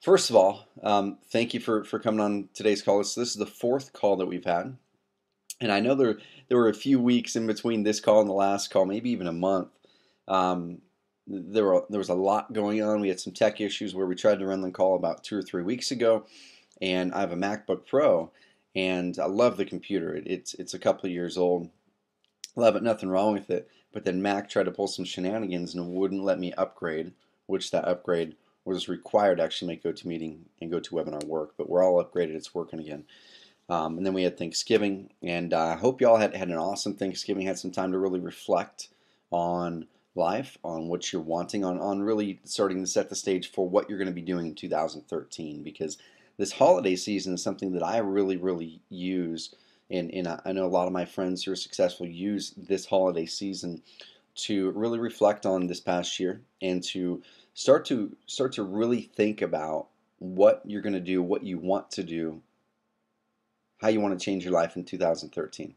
First of all, thank you for coming on today's call. This is the fourth call that we've had, and I know there were a few weeks in between this call and the last call, maybe even a month. Um, there was a lot going on. We had some tech issues where we tried to run the call about 2 or 3 weeks ago, and I have a MacBook Pro, and I love the computer. It's a couple of years old. Love it, nothing wrong with it. But then Mac tried to pull some shenanigans and wouldn't let me upgrade, which that upgrade was required to actually make GoToMeeting and GoToWebinar work. But we're all upgraded, it's working again. And then we had Thanksgiving, and I hope y'all had an awesome Thanksgiving, had some time to really reflect on life, on what you're wanting, on really starting to set the stage for what you're going to be doing in 2013. Because this holiday season is something that I really use, and I know a lot of my friends who are successful use this holiday season to really reflect on this past year and to start to really think about what you're going to do, what you want to do, how you want to change your life in 2013.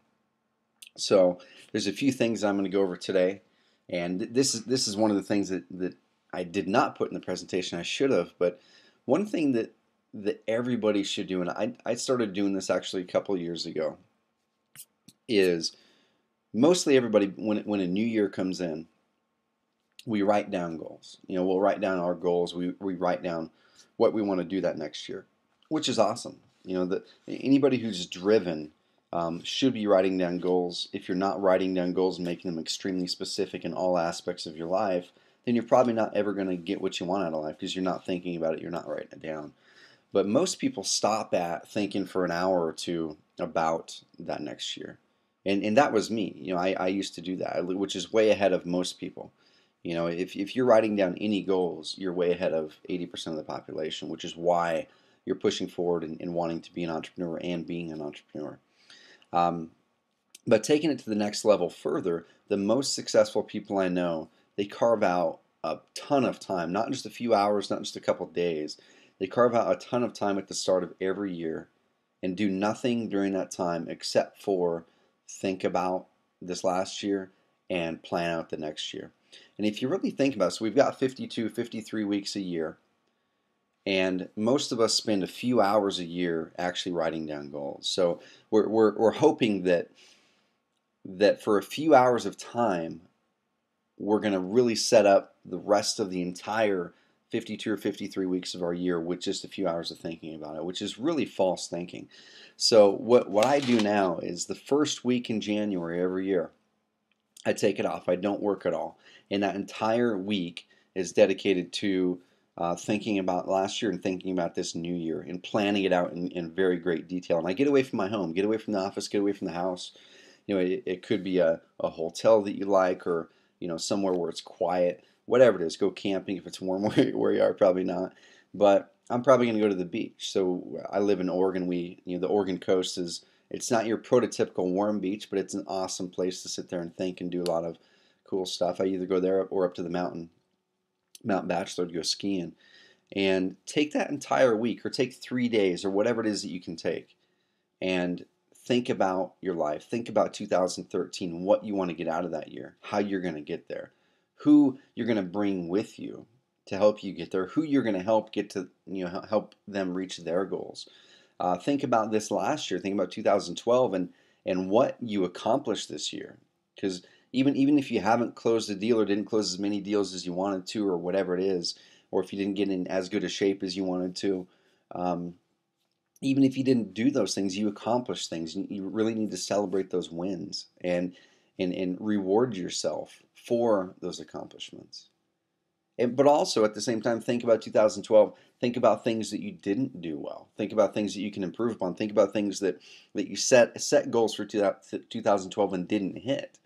So there's a few things I'm going to go over today, and this is one of the things that I did not put in the presentation. I should have, but one thing that everybody should do, and I started doing this actually a couple of years ago, is mostly everybody when a new year comes in, we write down goals. We'll write down our goals. We write down what we want to do that next year, which is awesome. That anybody who's driven should be writing down goals. If you're not writing down goals and making them extremely specific in all aspects of your life, then you're probably not ever going to get what you want out of life because you're not thinking about it, you're not writing it down. But most people stop at thinking for an hour or two about that next year. And that was me. I used to do that, which is way ahead of most people. If you're writing down any goals, you're way ahead of 80% of the population, which is why you're pushing forward and wanting to be an entrepreneur and being an entrepreneur. But taking it to the next level further, the most successful people I know, they carve out a ton of time, not just a few hours, not just a couple of days. They carve out a ton of time at the start of every year and do nothing during that time except for think about this last year and plan out the next year. And if you really think about it, so we've got 52, 53 weeks a year, and most of us spend a few hours a year actually writing down goals. So we're hoping that for a few hours of time, we're going to really set up the rest of the entire 52 or 53 weeks of our year with just a few hours of thinking about it, which is really false thinking. So what I do now is the first week in January every year, I take it off. I don't work at all. And that entire week is dedicated to thinking about last year and thinking about this new year and planning it out in very great detail. And I get away from my home, get away from the office, get away from the house. It could be a hotel that you like, or somewhere where it's quiet, whatever it is. Go camping if it's warm where you are, probably not. But I'm probably going to go to the beach. So I live in Oregon. The Oregon coast it's not your prototypical warm beach, but it's an awesome place to sit there and think and do a lot of cool stuff. I either go there or up to the Mount Bachelor to go skiing. And take that entire week, or take 3 days, or whatever it is that you can take, and think about your life. Think about 2013, what you want to get out of that year, how you're going to get there, who you're going to bring with you to help you get there, who you're going to help get to, help them reach their goals. Think about this last year. Think about 2012 and what you accomplished this year. Because even if you haven't closed a deal or didn't close as many deals as you wanted to, or whatever it is, or if you didn't get in as good a shape as you wanted to, even if you didn't do those things, you accomplished things. You really need to celebrate those wins and reward yourself for those accomplishments. But also at the same time, think about 2012. Think about things that you didn't do well. Think about things that you can improve upon. Think about things that you set goals for 2012 and didn't hit.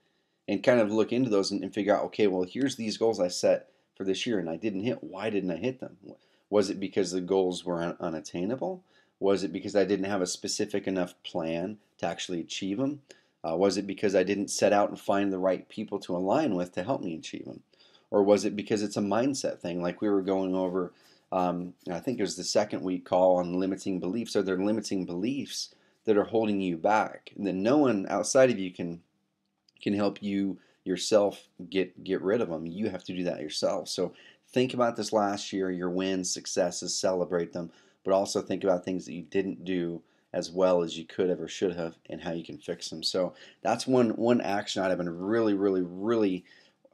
And kind of look into those and figure out, okay, well, here's these goals I set for this year and I didn't hit. Why didn't I hit them? Was it because the goals were unattainable? Was it because I didn't have a specific enough plan to actually achieve them? Was it because I didn't set out and find the right people to align with to help me achieve them? Or was it because it's a mindset thing, like we were going over, I think it was the second week call on limiting beliefs. Are there limiting beliefs that are holding you back? And then no one outside of you can help you yourself get rid of them. You have to do that yourself. So think about this last year, your wins, successes, celebrate them, but also think about things that you didn't do as well as you could have or should have, and how you can fix them. So that's one action item, and really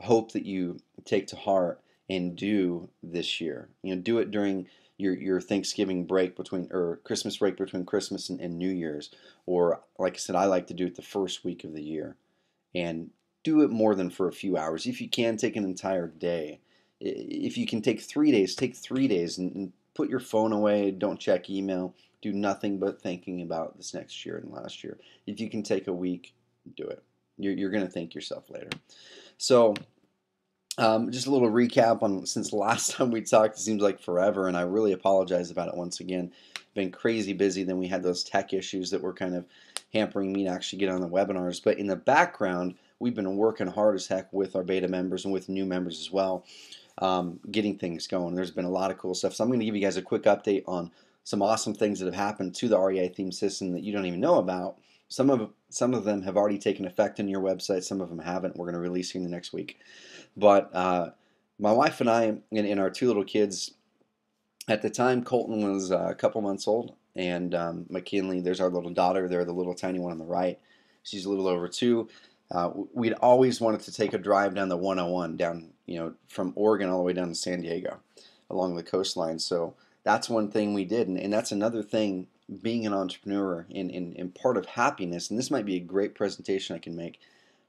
hope that you take to heart and do this year. Do it during your Thanksgiving break between, or Christmas break between Christmas and New Year's, or like I said, I like to do it the first week of the year, and do it more than for a few hours. If you can, take an entire day. If you can take 3 days, take 3 days, and put your phone away. Don't check email. Do nothing but thinking about this next year and last year. If you can take a week, do it. You're going to thank yourself later. So just a little recap on since the last time we talked. It seems like forever, and I really apologize about it once again. Been crazy busy. Then we had those tech issues that were kind of hampering me to actually get on the webinars. But in the background, we've been working hard as heck with our beta members and with new members as well, getting things going. There's been a lot of cool stuff. So I'm going to give you guys a quick update on some awesome things that have happened to the REItheme system that you don't even know about. Some of them have already taken effect on your website. Some of them haven't. We're going to release here in the next week. But my wife and I and our two little kids, at the time, Colton was a couple months old, and McKinley, there's our little daughter there, the little tiny one on the right. She's a little over 2. We'd always wanted to take a drive down the 101, down from Oregon all the way down to San Diego, along the coastline. So that's one thing we did, and that's another thing. Being an entrepreneur and part of happiness, and this might be a great presentation I can make.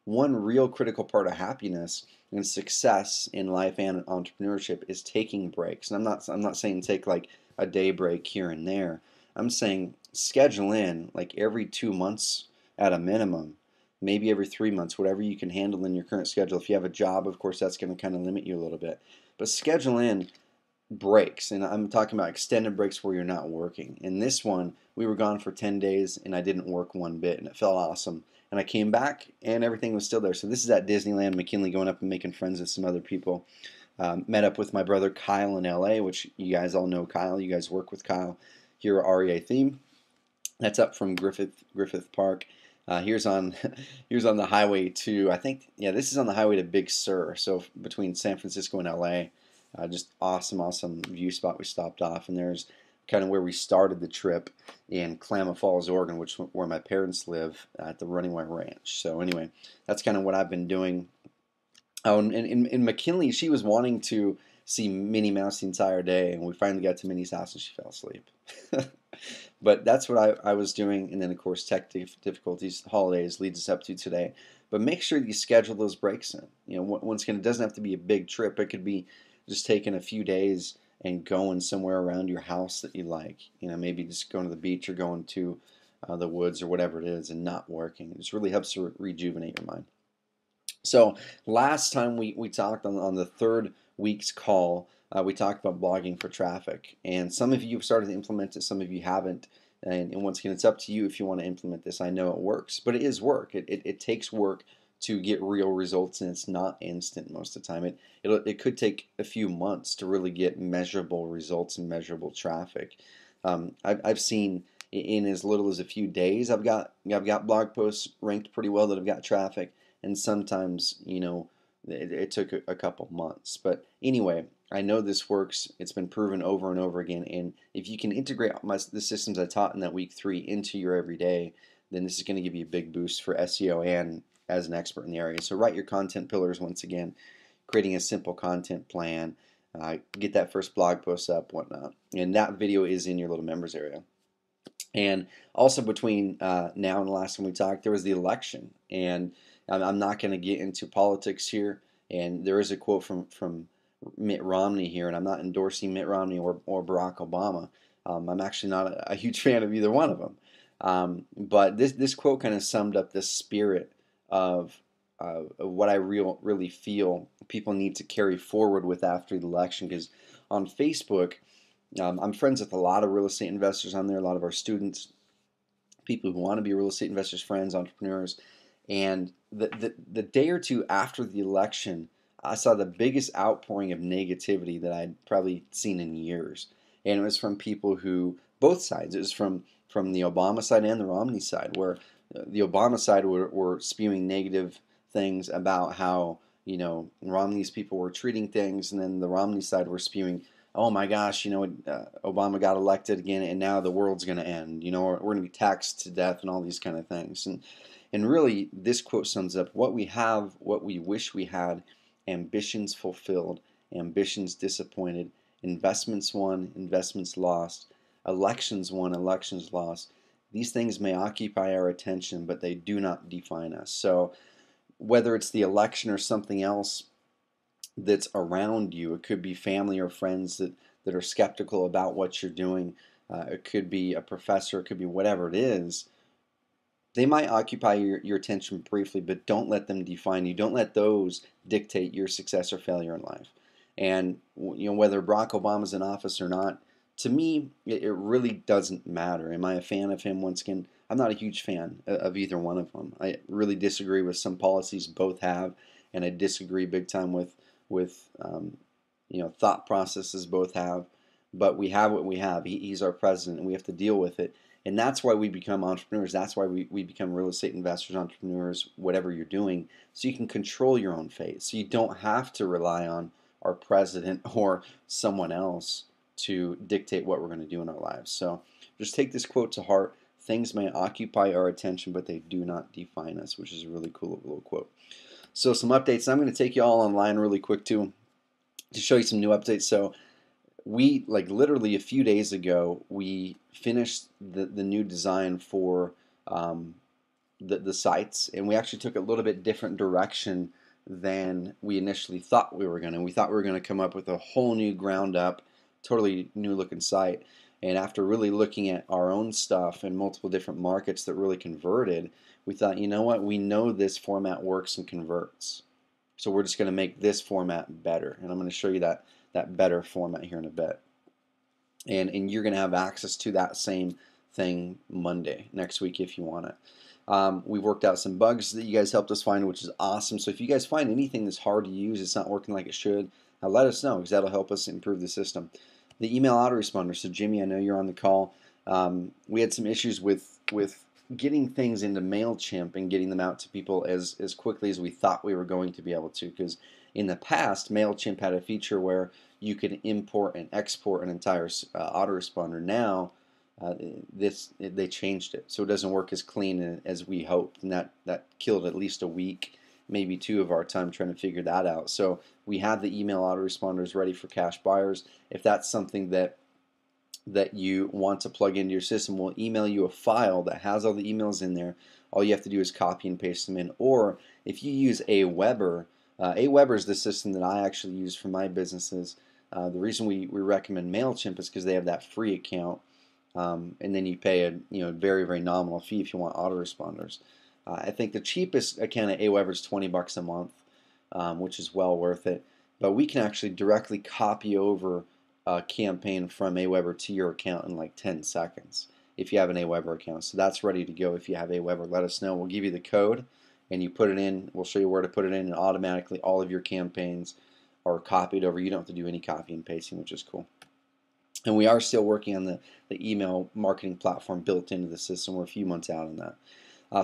One real critical part of happiness and success in life and entrepreneurship is taking breaks. And I'm not saying take like a day break here and there. I'm saying schedule in like every 2 months at a minimum, maybe every 3 months, whatever you can handle in your current schedule. If you have a job, of course, that's going to kind of limit you a little bit. But schedule in breaks, and I'm talking about extended breaks where you're not working. In this one, we were gone for 10 days, and I didn't work one bit, and it felt awesome. And I came back, and everything was still there. So this is at Disneyland, McKinley, going up and making friends with some other people. Met up with my brother Kyle in LA, which you guys all know Kyle. You guys work with Kyle here at REItheme. That's up from Griffith Park. Here's on here's on the highway to, I think, yeah, this is on the highway to Big Sur. So between San Francisco and LA. Just awesome view spot. We stopped off, and there's kind of where we started the trip in Klamath Falls, Oregon, where my parents live at the Running White Ranch. So anyway, that's kind of what I've been doing. Oh, and in McKinley, she was wanting to see Minnie Mouse the entire day, and we finally got to Minnie's house, and she fell asleep. But that's what I was doing, and then of course tech difficulties, holidays leads us up to today. But make sure you schedule those breaks in. Once again, it doesn't have to be a big trip. It could be just taking a few days and going somewhere around your house that you like. Maybe just going to the beach or going to the woods or whatever it is, and not working. It just really helps to rejuvenate your mind. So last time we talked on the third week's call, we talked about blogging for traffic. And some of you have started to implement it, some of you haven't. And once again, it's up to you if you want to implement this. I know it works, but it is work. It takes work to get real results, and it's not instant most of the time. It could take a few months to really get measurable results and measurable traffic. I've seen in as little as a few days, I've got blog posts ranked pretty well that have got traffic, and sometimes it took a couple months. But anyway, I know this works. It's been proven over and over again, and if you can integrate the systems I taught in that week 3 into your everyday, then this is going to give you a big boost for SEO and as an expert in the area. So write your content pillars once again, creating a simple content plan, get that first blog post up, whatnot. And that video is in your little members area. And also between now and the last time we talked, there was the election. And I'm not going to get into politics here. And there is a quote from Mitt Romney here, and I'm not endorsing Mitt Romney or Barack Obama. I'm actually not a huge fan of either one of them. But this quote kind of summed up the spirit of what I really feel people need to carry forward with after the election. Because on Facebook, I'm friends with a lot of real estate investors on there, a lot of our students, people who want to be real estate investors, friends, entrepreneurs. And the day or two after the election, I saw the biggest outpouring of negativity that I'd probably seen in years. And it was from people who, both sides, it was from the Obama side and the Romney side, where the Obama side were spewing negative things about how Romney's people were treating things, and then the Romney side were spewing, oh my gosh, Obama got elected again, and now the world's going to end. We're going to be taxed to death, and all these kind of things. And really, this quote sums up what we have, what we wish we had, ambitions fulfilled, ambitions disappointed, investments won, investments lost, elections won, elections lost. These things may occupy our attention, but they do not define us. So whether it's the election or something else that's around you, it could be family or friends that are skeptical about what you're doing. It could be a professor, it could be whatever it is. They might occupy your attention briefly, but don't let them define you. Don't let those dictate your success or failure in life. And whether Barack Obama's in office or not, to me, it really doesn't matter. Am I a fan of him? Once again, I'm not a huge fan of either one of them. I really disagree with some policies both have, and I disagree big time with thought processes both have. But we have what we have. He's our president, and we have to deal with it. And that's why we become entrepreneurs. That's why we become real estate investors, entrepreneurs, whatever you're doing, so you can control your own fate. So you don't have to rely on our president or someone else to dictate what we're going to do in our lives. So just take this quote to heart. Things may occupy our attention, but they do not define us, which is a really cool little quote. So some updates. I'm going to take you all online really quick too to show you some new updates. So we, like literally a few days ago, we finished the new design for the sites, and we actually took a little bit different direction than we initially thought we were going to. We thought we were going to come up with a whole new ground up, totally new looking site. And after really looking at our own stuff in multiple different markets that really converted, we thought, you know what, we know this format works and converts. So we're just going to make this format better. And I'm going to show you that better format here in a bit. And you're going to have access to that same thing Monday, next week, if you want it. We've worked out some bugs that you guys helped us find, which is awesome. So if you guys find anything that's hard to use, it's not working like it should, let us know, because that'll help us improve the system. The email autoresponder. So Jimmy, I know you're on the call. We had some issues with getting things into MailChimp and getting them out to people as quickly as we thought we were going to be able to, because in the past, MailChimp had a feature where you could import and export an entire autoresponder. Now, they changed it, so it doesn't work as clean as we hoped, and that killed at least a week, maybe 2 of our time trying to figure that out. So we have the email autoresponders ready for cash buyers. If that's something that you want to plug into your system, we'll email you a file that has all the emails in there. All you have to do is copy and paste them in. Or if you use Aweber, Aweber is the system that I actually use for my businesses. The reason we recommend MailChimp is because they have that free account, and then you pay a very, very nominal fee if you want autoresponders. I think the cheapest account at Aweber is $20 a month, which is well worth it. But we can actually directly copy over a campaign from Aweber to your account in like 10 seconds if you have an Aweber account. So that's ready to go. If you have Aweber, let us know. We'll give you the code, and you put it in. We'll show you where to put it in, and automatically all of your campaigns are copied over. You don't have to do any copy and pasting, which is cool. And we are still working on the email marketing platform built into the system. We're a few months out on that.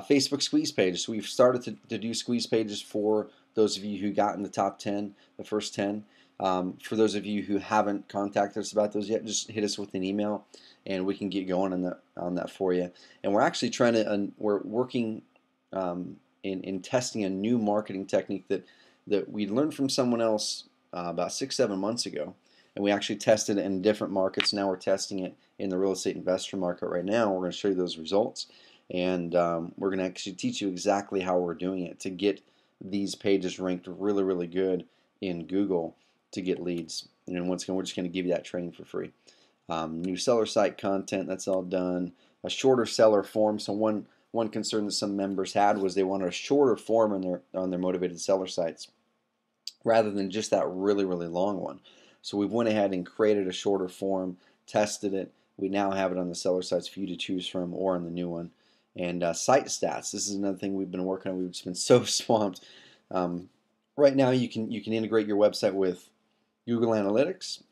Facebook squeeze pages. So we've started to do squeeze pages for those of you who got in the top 10, the first 10. For those of you who haven't contacted us about those yet, just hit us with an email, and we can get going on that for you. And we're actually trying to, we're working in testing a new marketing technique that we learned from someone else about 6-7 months ago. And we actually tested it in different markets. Now we're testing it in the real estate investor market right now. We're going to show you those results. And we're going to actually teach you exactly how we're doing it to get these pages ranked really, really good in Google to get leads. And once again, we're just going to give you that training for free. New seller site content, that's all done. A shorter seller form. So one concern that some members had was they wanted a shorter form on their motivated seller sites rather than just that really, really long one. So we went ahead and created a shorter form, tested it. We now have it on the seller sites for you to choose from, or on the new one. And site stats. This is another thing we've been working on. We've just been so swamped. Right now, you can integrate your website with Google Analytics.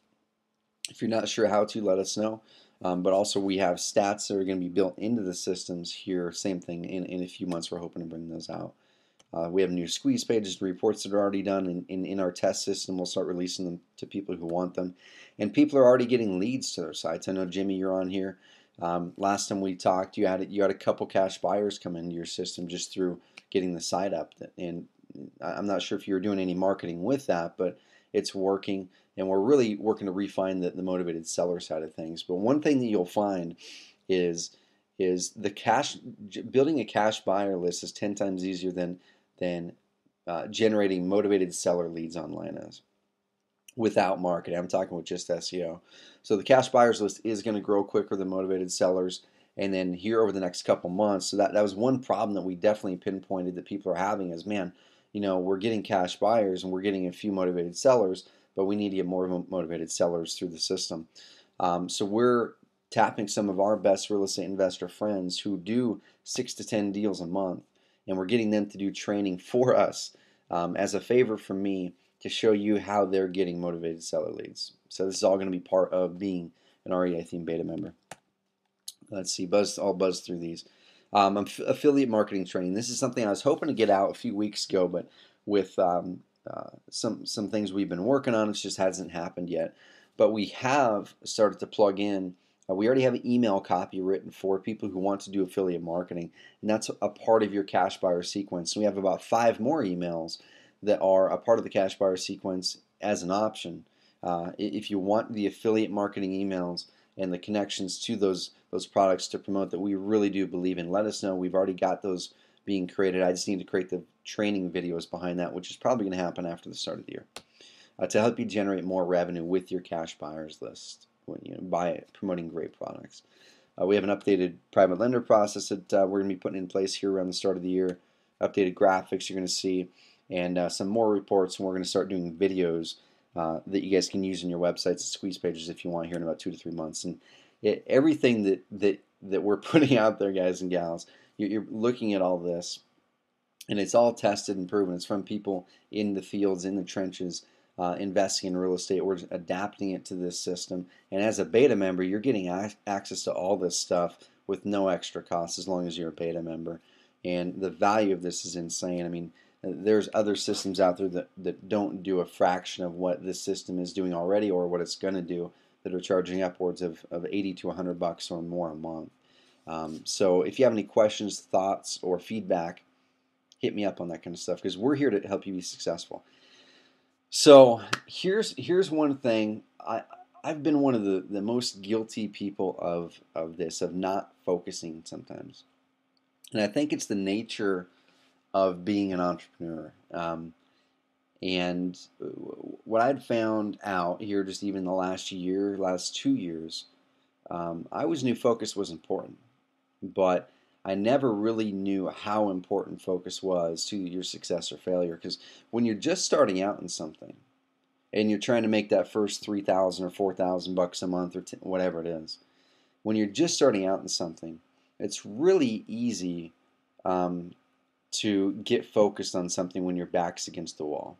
If you're not sure how to, let us know. But also, we have stats that are going to be built into the systems here. Same thing in a few months. We're hoping to bring those out. We have new squeeze pages and reports that are already done in our test system. We'll start releasing them to people who want them. And people are already getting leads to their sites. I know, Jimmy, you're on here. Last time we talked, you had a couple cash buyers come into your system just through getting the site up. And I'm not sure if you were doing any marketing with that, but it's working. And we're really working to refine the motivated seller side of things. But one thing that you'll find is building a cash buyer list is 10 times easier than generating motivated seller leads online is without marketing. I'm talking with just SEO. So the cash buyers list is going to grow quicker than motivated sellers. And then here over the next couple months, so that was one problem that we definitely pinpointed that people are having is, man, we're getting cash buyers and we're getting a few motivated sellers, but we need to get more motivated sellers through the system. So we're tapping some of our best real estate investor friends who do 6 to 10 deals a month, and we're getting them to do training for us as a favor from me to show you how they're getting motivated seller leads. So this is all going to be part of being an REItheme beta member. Let's see, I'll buzz through these. Affiliate marketing training. This is something I was hoping to get out a few weeks ago, but with some things we've been working on, it just hasn't happened yet. But we have started to plug in. We already have an email copy written for people who want to do affiliate marketing, and that's a part of your cash buyer sequence. We have about 5 more emails that are a part of the cash buyer sequence as an option. If you want the affiliate marketing emails and the connections to those products to promote that we really do believe in, let us know. We've already got those being created. I just need to create the training videos behind that, which is probably going to happen after the start of the year, to help you generate more revenue with your cash buyers list by promoting great products. We have an updated private lender process that we're going to be putting in place here around the start of the year. Updated graphics you're going to see, and some more reports, and we're going to start doing videos that you guys can use in your websites and squeeze pages if you want here in about 2 to 3 months. And everything that we're putting out there, guys and gals, you're looking at all this, and it's all tested and proven. It's from people in the fields, in the trenches, investing in real estate. We're adapting it to this system, and as a beta member, you're getting access to all this stuff with no extra cost as long as you're a beta member. And the value of this is insane. I mean, there's other systems out there that don't do a fraction of what this system is doing already or what it's going to do, that are charging upwards of 80 to 100 bucks or more a month. So if you have any questions, thoughts, or feedback, hit me up on that kind of stuff, because we're here to help you be successful. So here's one thing. I've been one of the most guilty people of this, of not focusing sometimes. And I think it's the nature of being an entrepreneur. And what I'd found out here just even the last 2 years, I always knew focus was important, but I never really knew how important focus was to your success or failure. Because when you're just starting out in something and you're trying to make that first $3,000 or $4,000 a month or whatever it is, when you're just starting out in something, it's really easy to get focused on something when your back's against the wall.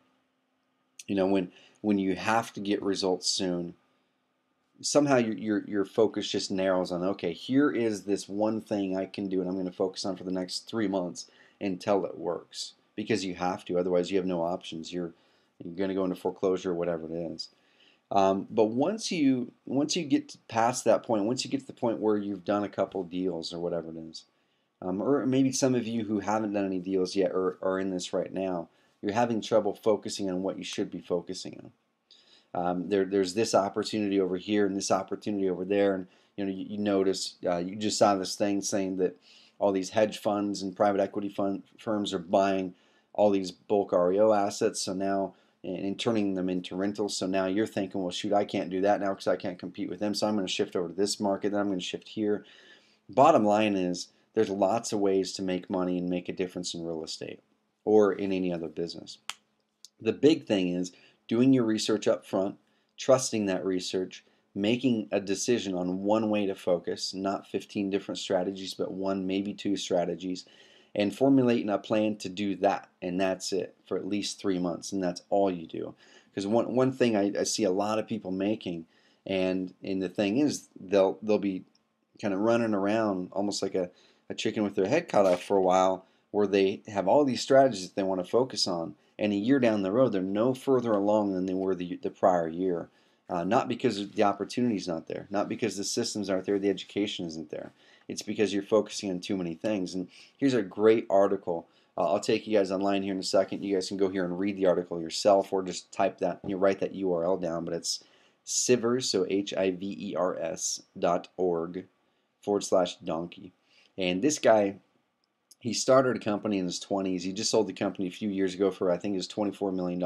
When you have to get results soon, somehow your focus just narrows on, okay, here is this one thing I can do and I'm going to focus on for the next 3 months until it works, because you have to, otherwise you have no options. You're going to go into foreclosure or whatever it is. But once you get past that point, once you get to the point where you've done a couple deals or whatever it is, or maybe some of you who haven't done any deals yet or are in this right now, you're having trouble focusing on what you should be focusing on. There's this opportunity over here and this opportunity over there, and you notice you just saw this thing saying that all these hedge funds and private equity firms are buying all these bulk REO assets, so now and turning them into rentals. So now you're thinking, well, shoot, I can't do that now because I can't compete with them, so I'm going to shift over to this market, then I'm going to shift here. Bottom line is, there's lots of ways to make money and make a difference in real estate or in any other business. The big thing is doing your research up front, trusting that research, making a decision on one way to focus, not 15 different strategies, but one, maybe 2 strategies, and formulating a plan to do that, and that's it for at least 3 months, and that's all you do. Because one thing I see a lot of people making, and the thing is, they'll be kind of running around almost like a chicken with their head cut off for a while, where they have all these strategies that they want to focus on, and a year down the road, they're no further along than they were the prior year. Not because the opportunity's not there, not because the systems aren't there, the education isn't there. It's because you're focusing on too many things. And here's a great article. I'll take you guys online here in a second. You guys can go here and read the article yourself, or just type that, write that URL down. But it's Hivers, so HIVERS.org/donkey. And this guy, he started a company in his 20s. He just sold the company a few years ago for, I think it was $24 million.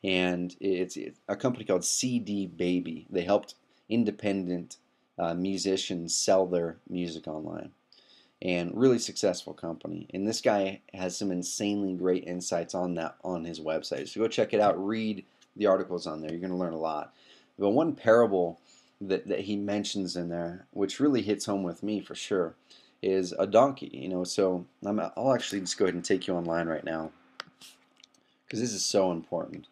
And it's a company called CD Baby. They helped independent musicians sell their music online. And really successful company. And this guy has some insanely great insights on that on his website. So go check it out. Read the articles on there. You're going to learn a lot. But one parable that he mentions in there, which really hits home with me for sure, is a donkey. So I'll actually just go ahead and take you online right now, because this is so important.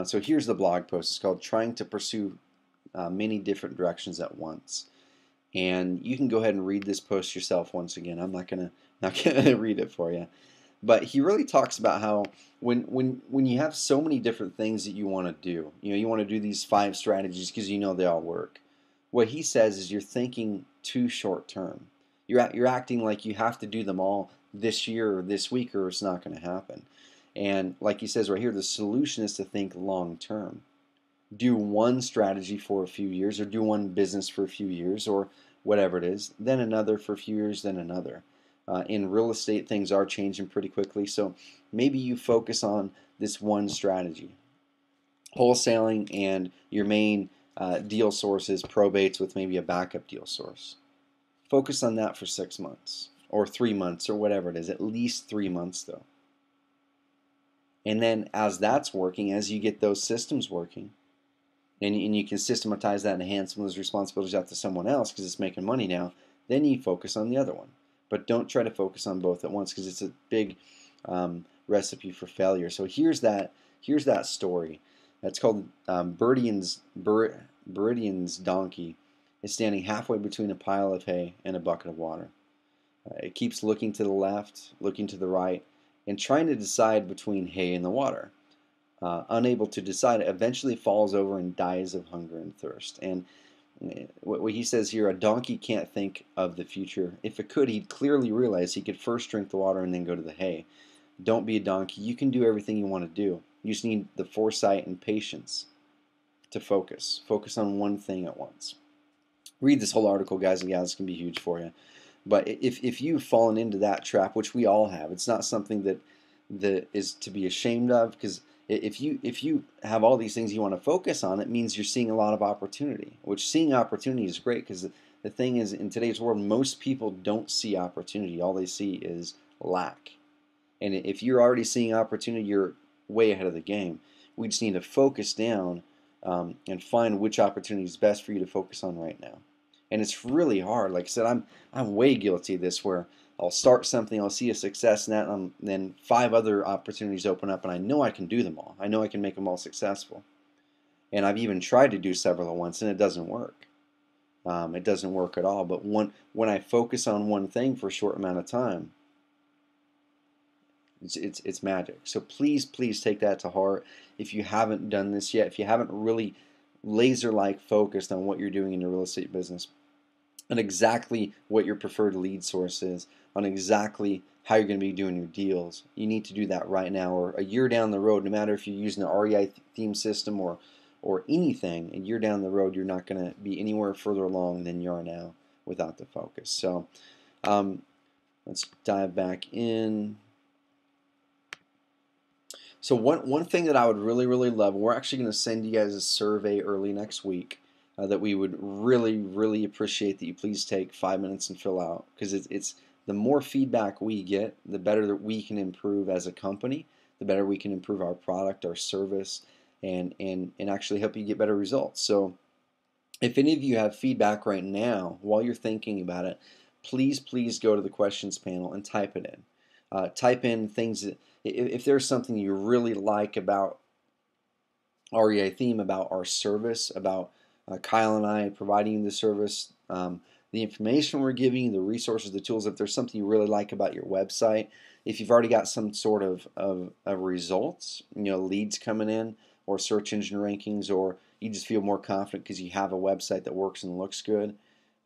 So here's the blog post. It's called "Trying to Pursue Many Different Directions at Once." And you can go ahead and read this post yourself. Once again, I'm not gonna read it for you. But he really talks about how when you have so many different things that you want to do, you want to do these 5 strategies because they all work. What he says is you're thinking too short term. You're acting like you have to do them all this year or this week, or it's not going to happen. And like he says right here, the solution is to think long term. Do one strategy for a few years, or do one business for a few years, or whatever it is, then another for a few years, then another. In real estate, things are changing pretty quickly, so maybe you focus on this one strategy. Wholesaling, and your main deal source is probates with maybe a backup deal source. Focus on that for 6 months, or 3 months, or whatever it is, at least 3 months though. And then as that's working, as you get those systems working, and you can systematize that and hand some of those responsibilities out to someone else because it's making money now, then you focus on the other one. But don't try to focus on both at once, because it's a big recipe for failure. So here's that story. That's called Buridan's donkey is standing halfway between a pile of hay and a bucket of water. It keeps looking to the left, looking to the right, and trying to decide between hay and the water. Unable to decide, it eventually falls over and dies of hunger and thirst. And what he says here, a donkey can't think of the future. If it could, he'd clearly realize he could first drink the water and then go to the hay. Don't be a donkey. You can do everything you want to do. You just need the foresight and patience to focus. Focus on one thing at once. Read this whole article, guys and gals. It can be huge for you. But if you've fallen into that trap, which we all have, it's not something that is to be ashamed of, because if you have all these things you want to focus on, it means you're seeing a lot of opportunity, which seeing opportunity is great, because the thing is, in today's world, most people don't see opportunity. All they see is lack. And if you're already seeing opportunity, you're way ahead of the game. We just need to focus down and find which opportunity is best for you to focus on right now. And it's really hard. Like I said, I'm way guilty of this, where I'll start something, I'll see a success in that, and then 5 other opportunities open up, and I know I can do them all. I know I can make them all successful. And I've even tried to do several at once, and it doesn't work. It doesn't work at all. But when I focus on one thing for a short amount of time, it's magic. So please take that to heart. If you haven't done this yet, if you haven't really laser-like focused on what you're doing in your real estate business, on exactly what your preferred lead source is, on exactly how you're going to be doing your deals, you need to do that right now, or a year down the road. No matter if you're using the REItheme system or anything, a year down the road, you're not going to be anywhere further along than you are now without the focus. So let's dive back in. So one thing that I would really love, we're actually going to send you guys a survey early next week that we would really appreciate that you please take 5 minutes and fill out, because it's the more feedback we get, the better that we can improve as a company, the better we can improve our product, our service, and actually help you get better results. So if any of you have feedback right now while you're thinking about it, please go to the questions panel and type it in. Type in things that, if there's something you really like about REItheme, about our service, about Kyle and I providing the service, the information we're giving you, the resources, the tools. If there's something you really like about your website, if you've already got some sort of results, leads coming in, or search engine rankings, or you just feel more confident because you have a website that works and looks good,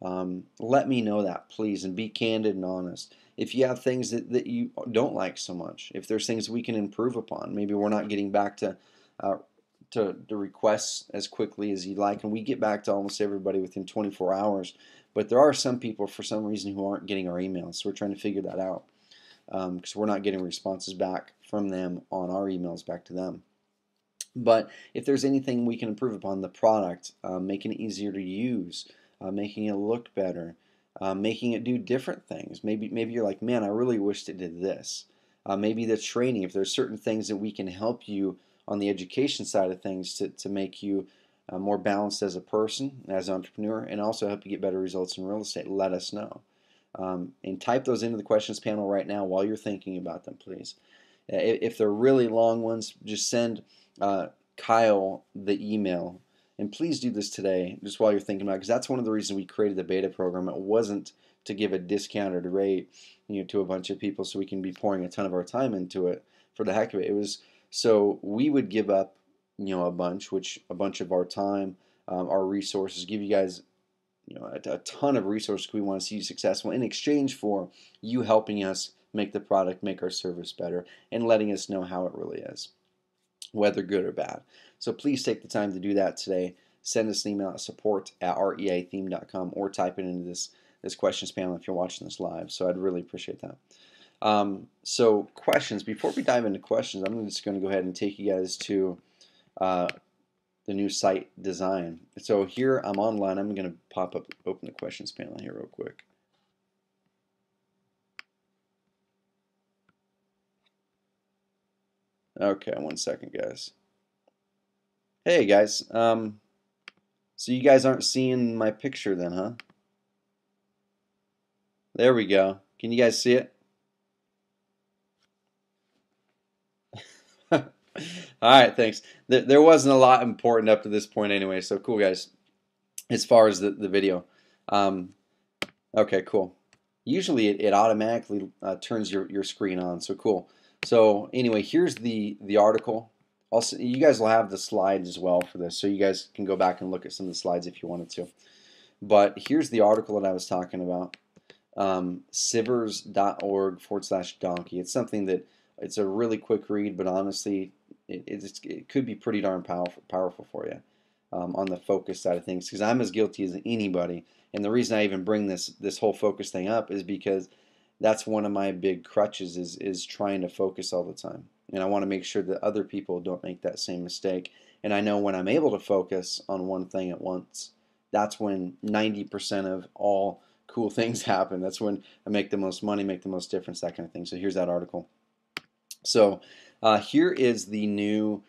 let me know that, please, and be candid and honest. If you have things that you don't like so much, if there's things we can improve upon, maybe we're not getting back to the requests as quickly as you'd like, and we get back to almost everybody within 24 hours, but there are some people for some reason who aren't getting our emails, so we're trying to figure that out, because we're not getting responses back from them on our emails back to them. But if there's anything we can improve upon the product, making it easier to use, making it look better, making it do different things. Maybe you're like, man, I really wished it did this. Maybe the training, if there's certain things that we can help you on the education side of things to make you more balanced as a person, as an entrepreneur, and also help you get better results in real estate, let us know. And type those into the questions panel right now while you're thinking about them, please. If they're really long ones, just send Kyle the email. And please do this today, just while you're thinking about it, because that's one of the reasons we created the beta program. It wasn't to give a discounted rate, to a bunch of people so we can be pouring a ton of our time into it for the heck of it. It was so we would give up, a bunch of our time, our resources, give you guys, a ton of resources we want to see you successful in exchange for you helping us make the product, make our service better, and letting us know how it really is, whether good or bad. So please take the time to do that today. Send us an email at support@REItheme.com, or type it into this questions panel if you're watching this live. So I'd really appreciate that. So questions. Before we dive into questions, I'm just going to go ahead and take you guys to the new site design. So here I'm online. I'm going to open the questions panel here real quick. Okay, 1 second, guys. Hey guys, so you guys aren't seeing my picture then, huh? There we go. Can you guys see it? Alright, thanks. There wasn't a lot important up to this point anyway, so cool, guys. As far as the video. Okay, cool. Usually it automatically turns your screen on, so cool. So anyway, here's the article. Also, you guys will have the slides as well for this, so you guys can go back and look at some of the slides if you wanted to. But here's the article that I was talking about. Sivers.org/donkey. It's something that it's a really quick read, but honestly, it could be pretty darn powerful for you on the focus side of things. Because I'm as guilty as anybody, and the reason I even bring this whole focus thing up is because that's one of my big crutches is trying to focus all the time, and I want to make sure that other people don't make that same mistake. And I know when I'm able to focus on one thing at once, that's when 90% of all cool things happen. That's when I make the most money, make the most difference, that kind of thing. So here's that article. So here is the new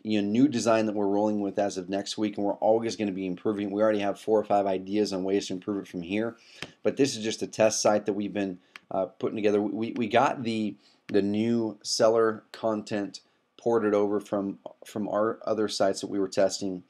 new design that we're rolling with as of next week, and we're always going to be improving. We already have 4 or 5 ideas on ways to improve it from here, but this is just a test site that we've been putting together. We got the new seller content ported over from our other sites that we were testing,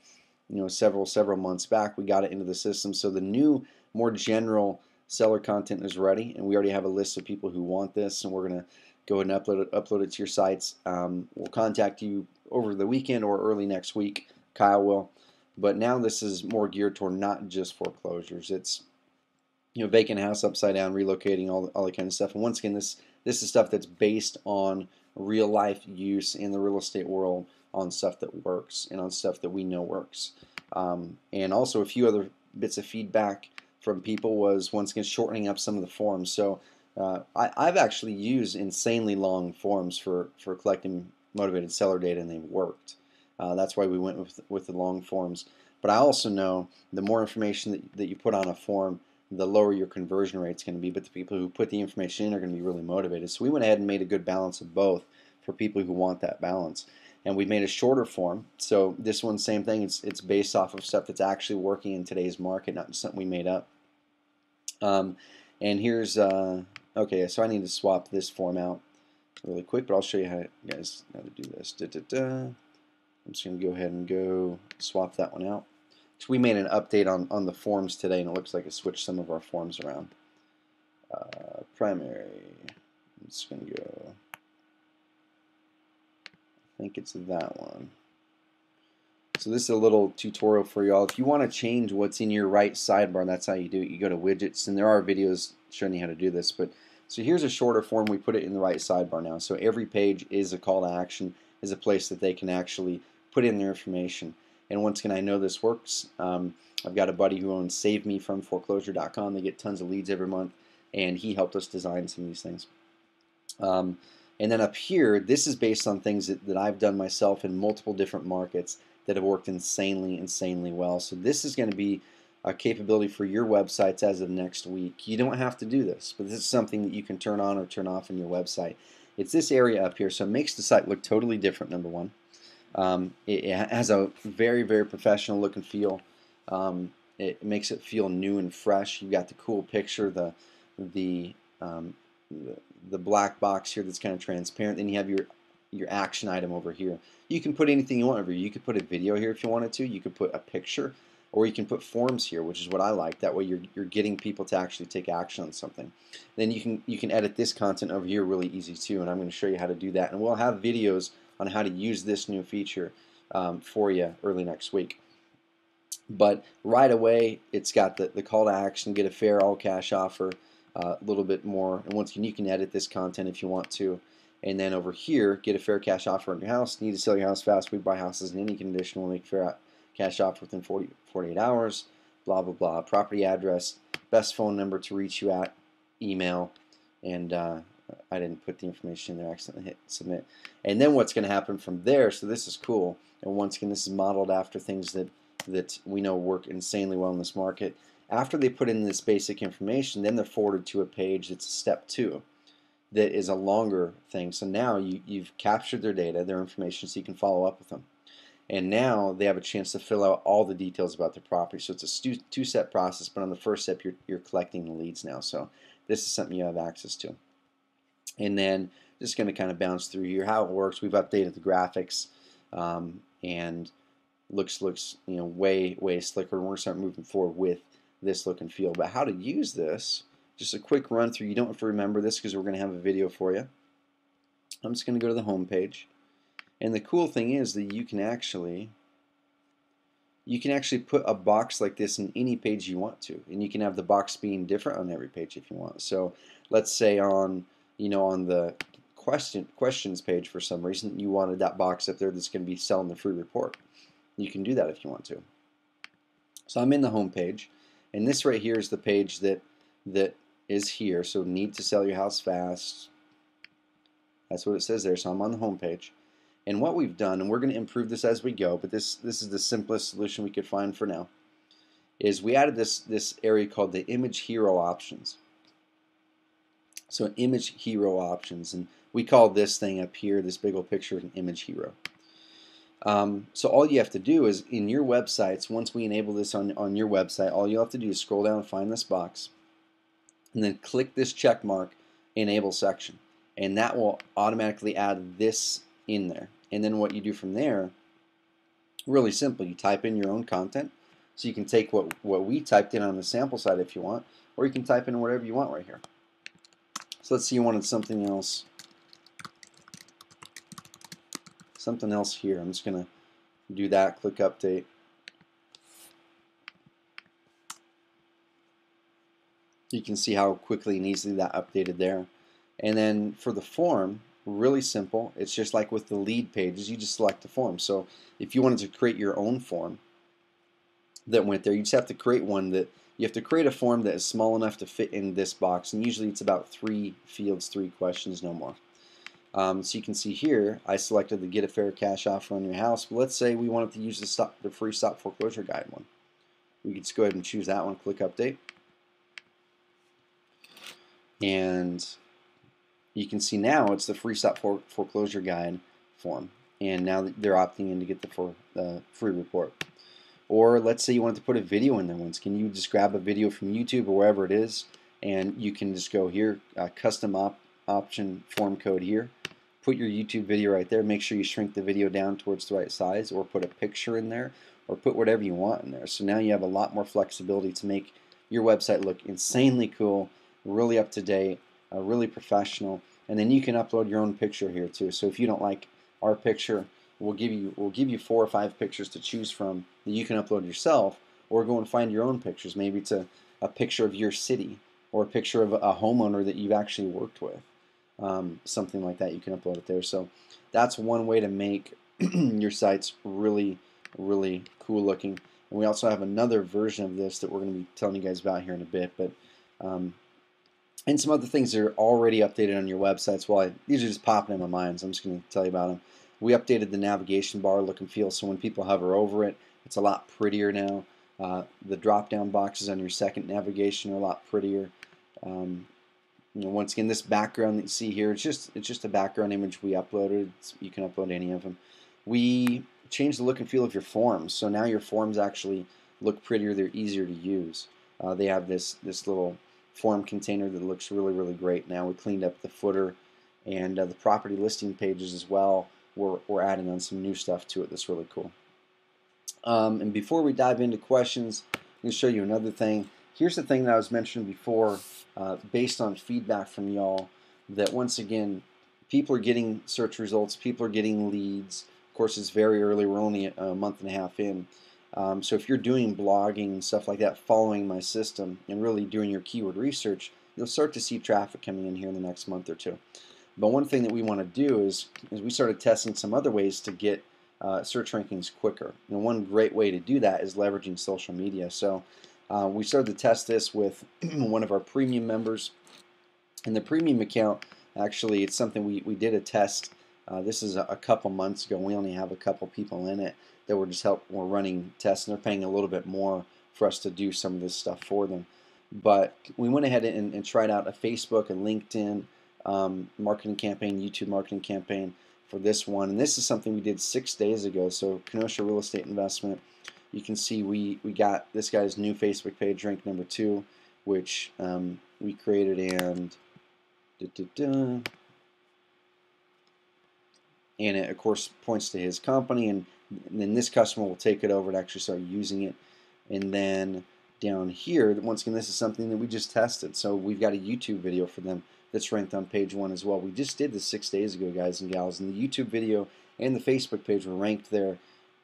several months back. We got it into the system, so the new, more general seller content is ready, and we already have a list of people who want this, and we're going to go ahead and upload it to your sites. We'll contact you over the weekend or early next week. Kyle will. But now this is more geared toward not just foreclosures. It's vacant house upside down, relocating, all that kind of stuff. And once again, this is stuff that's based on real life use in the real estate world, on stuff that works and on stuff that we know works. And also a few other bits of feedback from people was, once again, shortening up some of the forms. So I've actually used insanely long forms for collecting motivated seller data, and they've worked. That's why we went with the long forms. But I also know the more information that you put on a form, the lower your conversion rate is going to be. But the people who put the information in are going to be really motivated. So we went ahead and made a good balance of both for people who want that balance. And we made a shorter form. So this one, same thing. It's based off of stuff that's actually working in today's market, not just something we made up. And here's okay. So I need to swap this form out really quick, but I'll show you how to do this. I'm just going to go ahead and swap that one out. So we made an update on the forms today, and it looks like it switched some of our forms around. Primary. I'm just going to go, I think it's that one. So this is a little tutorial for y'all. If you want to change what's in your right sidebar, that's how you do it. You go to widgets, and there are videos showing you how to do this. But so here's a shorter form. We put it in the right sidebar now. So every page is a call to action, is a place that they can actually put in their information. And once again, I know this works. I've got a buddy who owns SaveMeFromForeclosure.com. They get tons of leads every month, and he helped us design some of these things. And then up here, this is based on things that I've done myself in multiple different markets that have worked insanely well. So this is going to be a capability for your websites as of next week. You don't have to do this, but this is something that you can turn on or turn off in your website. It's this area up here, so it makes the site look totally different, number one. It has a very professional look and feel. It makes it feel new and fresh. You've got the cool picture, the black box here that's kind of transparent. Then you have your action item over here. You can put anything you want over here. You could put a video here if you wanted to. You could put a picture, or you can put forms here, which is what I like. That way you're getting people to actually take action on something. Then you can edit this content over here really easy too, and I'm going to show you how to do that. And we'll have videos on how to use this new feature for you early next week. But right away, it's got the call to action, get a fair all cash offer, a little bit more. And once again, you can edit this content if you want to. And then over here, get a fair cash offer on your house. Need to sell your house fast. We buy houses in any condition. We'll make fair cash offer within 48 hours. Blah, blah, blah. Property address, best phone number to reach you at, email, and I didn't put the information in there. I accidentally hit submit. And then what's going to happen from there, so this is cool. And once again, this is modeled after things that we know work insanely well in this market. After they put in this basic information, then they're forwarded to a page that's step 2. That is a longer thing. So now you've captured their data, their information, so you can follow up with them. And now they have a chance to fill out all the details about their property. So it's a two-step process, but on the first step, you're collecting the leads now. So this is something you have access to. And then just going to kind of bounce through here how it works. We've updated the graphics, and looks way slicker. And we're going to start moving forward with this look and feel. But how to use this? Just a quick run through. You don't have to remember this because we're going to have a video for you. I'm just going to go to the home page. And the cool thing is that you can actually put a box like this in any page you want to. And you can have the box being different on every page if you want. So let's say on the questions page for some reason you wanted that box up there that's going to be selling the free report. You can do that if you want to. So I'm in the home page, and this right here is the page that is here. So need to sell your house fast. That's what it says there. So I'm on the home page. And what we've done, and we're going to improve this as we go, but this is the simplest solution we could find for now, is we added this area called the image hero options. So image hero options, and we call this thing up here, this big old picture, an image hero. So all you have to do is in your websites, once we enable this on your website, all you have to do is scroll down and find this box, and then click this check mark, enable section, and that will automatically add this in there. And then what you do from there, really simple, you type in your own content. So you can take what we typed in on the sample side if you want, or you can type in whatever you want right here. So let's say you wanted something else here. I'm just going to do that, click update. You can see how quickly and easily that updated there. And then for the form, really simple. It's just like with the lead pages, you just select the form. So if you wanted to create your own form that went there, you just have to create one that you have to create a form that is small enough to fit in this box, and usually it's about 3 fields, 3 questions, no more. So you can see here, I selected the get a fair cash offer on your house. But let's say we wanted to use the free stop foreclosure guide one. We could just go ahead and choose that one, click update. And you can see now it's the free stop foreclosure guide form. And now they're opting in to get the free report. Or let's say you wanted to put a video in there once. Can you just grab a video from YouTube or wherever it is, and you can just go here, custom option form code here. Put your YouTube video right there. Make sure you shrink the video down towards the right size, or put a picture in there, or put whatever you want in there. So now you have a lot more flexibility to make your website look insanely cool, really up to date, really professional, and then you can upload your own picture here too. So if you don't like our picture, we'll give you 4 or 5 pictures to choose from that you can upload yourself, or go and find your own pictures. Maybe it's a picture of your city, or a picture of a homeowner that you've actually worked with. Something like that, you can upload it there. So that's one way to make your sites really, really cool looking. And we also have another version of this that we're going to be telling you guys about here in a bit. But and some other things that are already updated on your websites. Well, these are just popping in my mind, so I'm just going to tell you about them. We updated the navigation bar look and feel, so when people hover over it, it's a lot prettier now. The drop-down boxes on your second navigation are a lot prettier. Once again, this background that you see here, it's just a background image we uploaded. You can upload any of them. We changed the look and feel of your forms, so now your forms actually look prettier. They're easier to use. They have this little form container that looks really, really great now. We cleaned up the footer, and the property listing pages as well. We're adding on some new stuff to it that's really cool. And before we dive into questions, I'm going to show you another thing. Here's the thing that I was mentioning before, based on feedback from y'all, that once again, people are getting search results, people are getting leads. Of course, it's very early. We're only a month and a half in. So if you're doing blogging and stuff like that, following my system and really doing your keyword research, you'll start to see traffic coming in here in the next month or two. But one thing that we want to do is we started testing some other ways to get search rankings quicker. And one great way to do that is leveraging social media. So we started to test this with one of our premium members. And the premium account, actually, it's something we did a test. This is a couple months ago. We only have a couple people in it that we're running tests, and they're paying a little bit more for us to do some of this stuff for them. But we went ahead and tried out a Facebook and LinkedIn marketing campaign, YouTube marketing campaign for this one. And this is something we did 6 days ago. So Kenosha Real Estate Investment, you can see we got this guy's new Facebook page ranked number 2, which we created, and it of course points to his company, and then this customer will take it over and actually start using it. And then down here, once again, this is something that we just tested. So we've got a YouTube video for them that's ranked on page 1 as well. We just did this 6 days ago, guys and gals, and the YouTube video and the Facebook page were ranked there,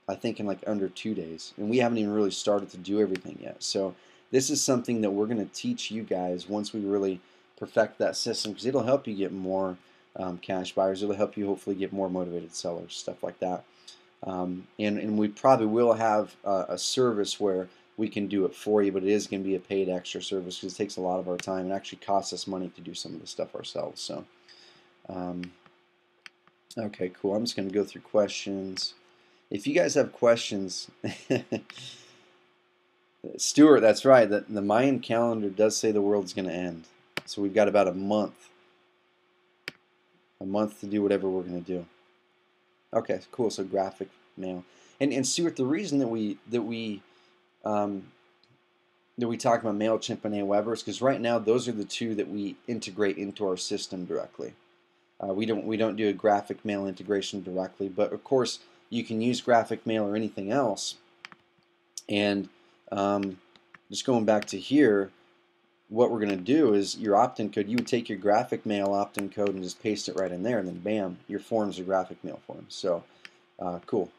I think, in like under 2 days. And we haven't even really started to do everything yet. So this is something that we're going to teach you guys once we really perfect that system, because it'll help you get more cash buyers. It'll help you hopefully get more motivated sellers, stuff like that. And we probably will have a service where we can do it for you, but it is going to be a paid extra service because it takes a lot of our time and actually costs us money to do some of this stuff ourselves. So, okay, cool. I'm just going to go through questions. If you guys have questions, Stuart, that's right. The Mayan calendar does say the world's going to end. So we've got about a month to do whatever we're going to do. Okay, cool. So graphic mail, and Stuart, the reason that we talk about MailChimp and Aweber is because right now those are the two that we integrate into our system directly. We don't do a graphic mail integration directly, but of course you can use graphic mail or anything else. And just going back to here, what we're going to do is your opt-in code, you would take your graphic mail opt-in code and just paste it right in there, and then bam, your forms are graphic mail forms. So cool,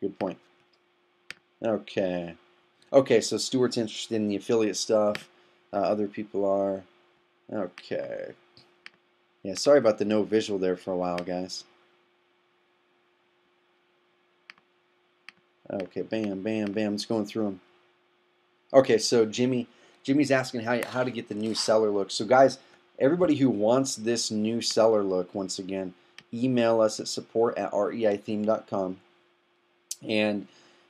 good point. Okay, so Stuart's interested in the affiliate stuff. Other people are. Okay. Yeah, sorry about the no visual there for a while, guys. Okay, bam, bam, bam. Just going through them. Okay, so Jimmy's asking how to get the new seller look. So guys, everybody who wants this new seller look, once again, email us at support@reitheme.com. And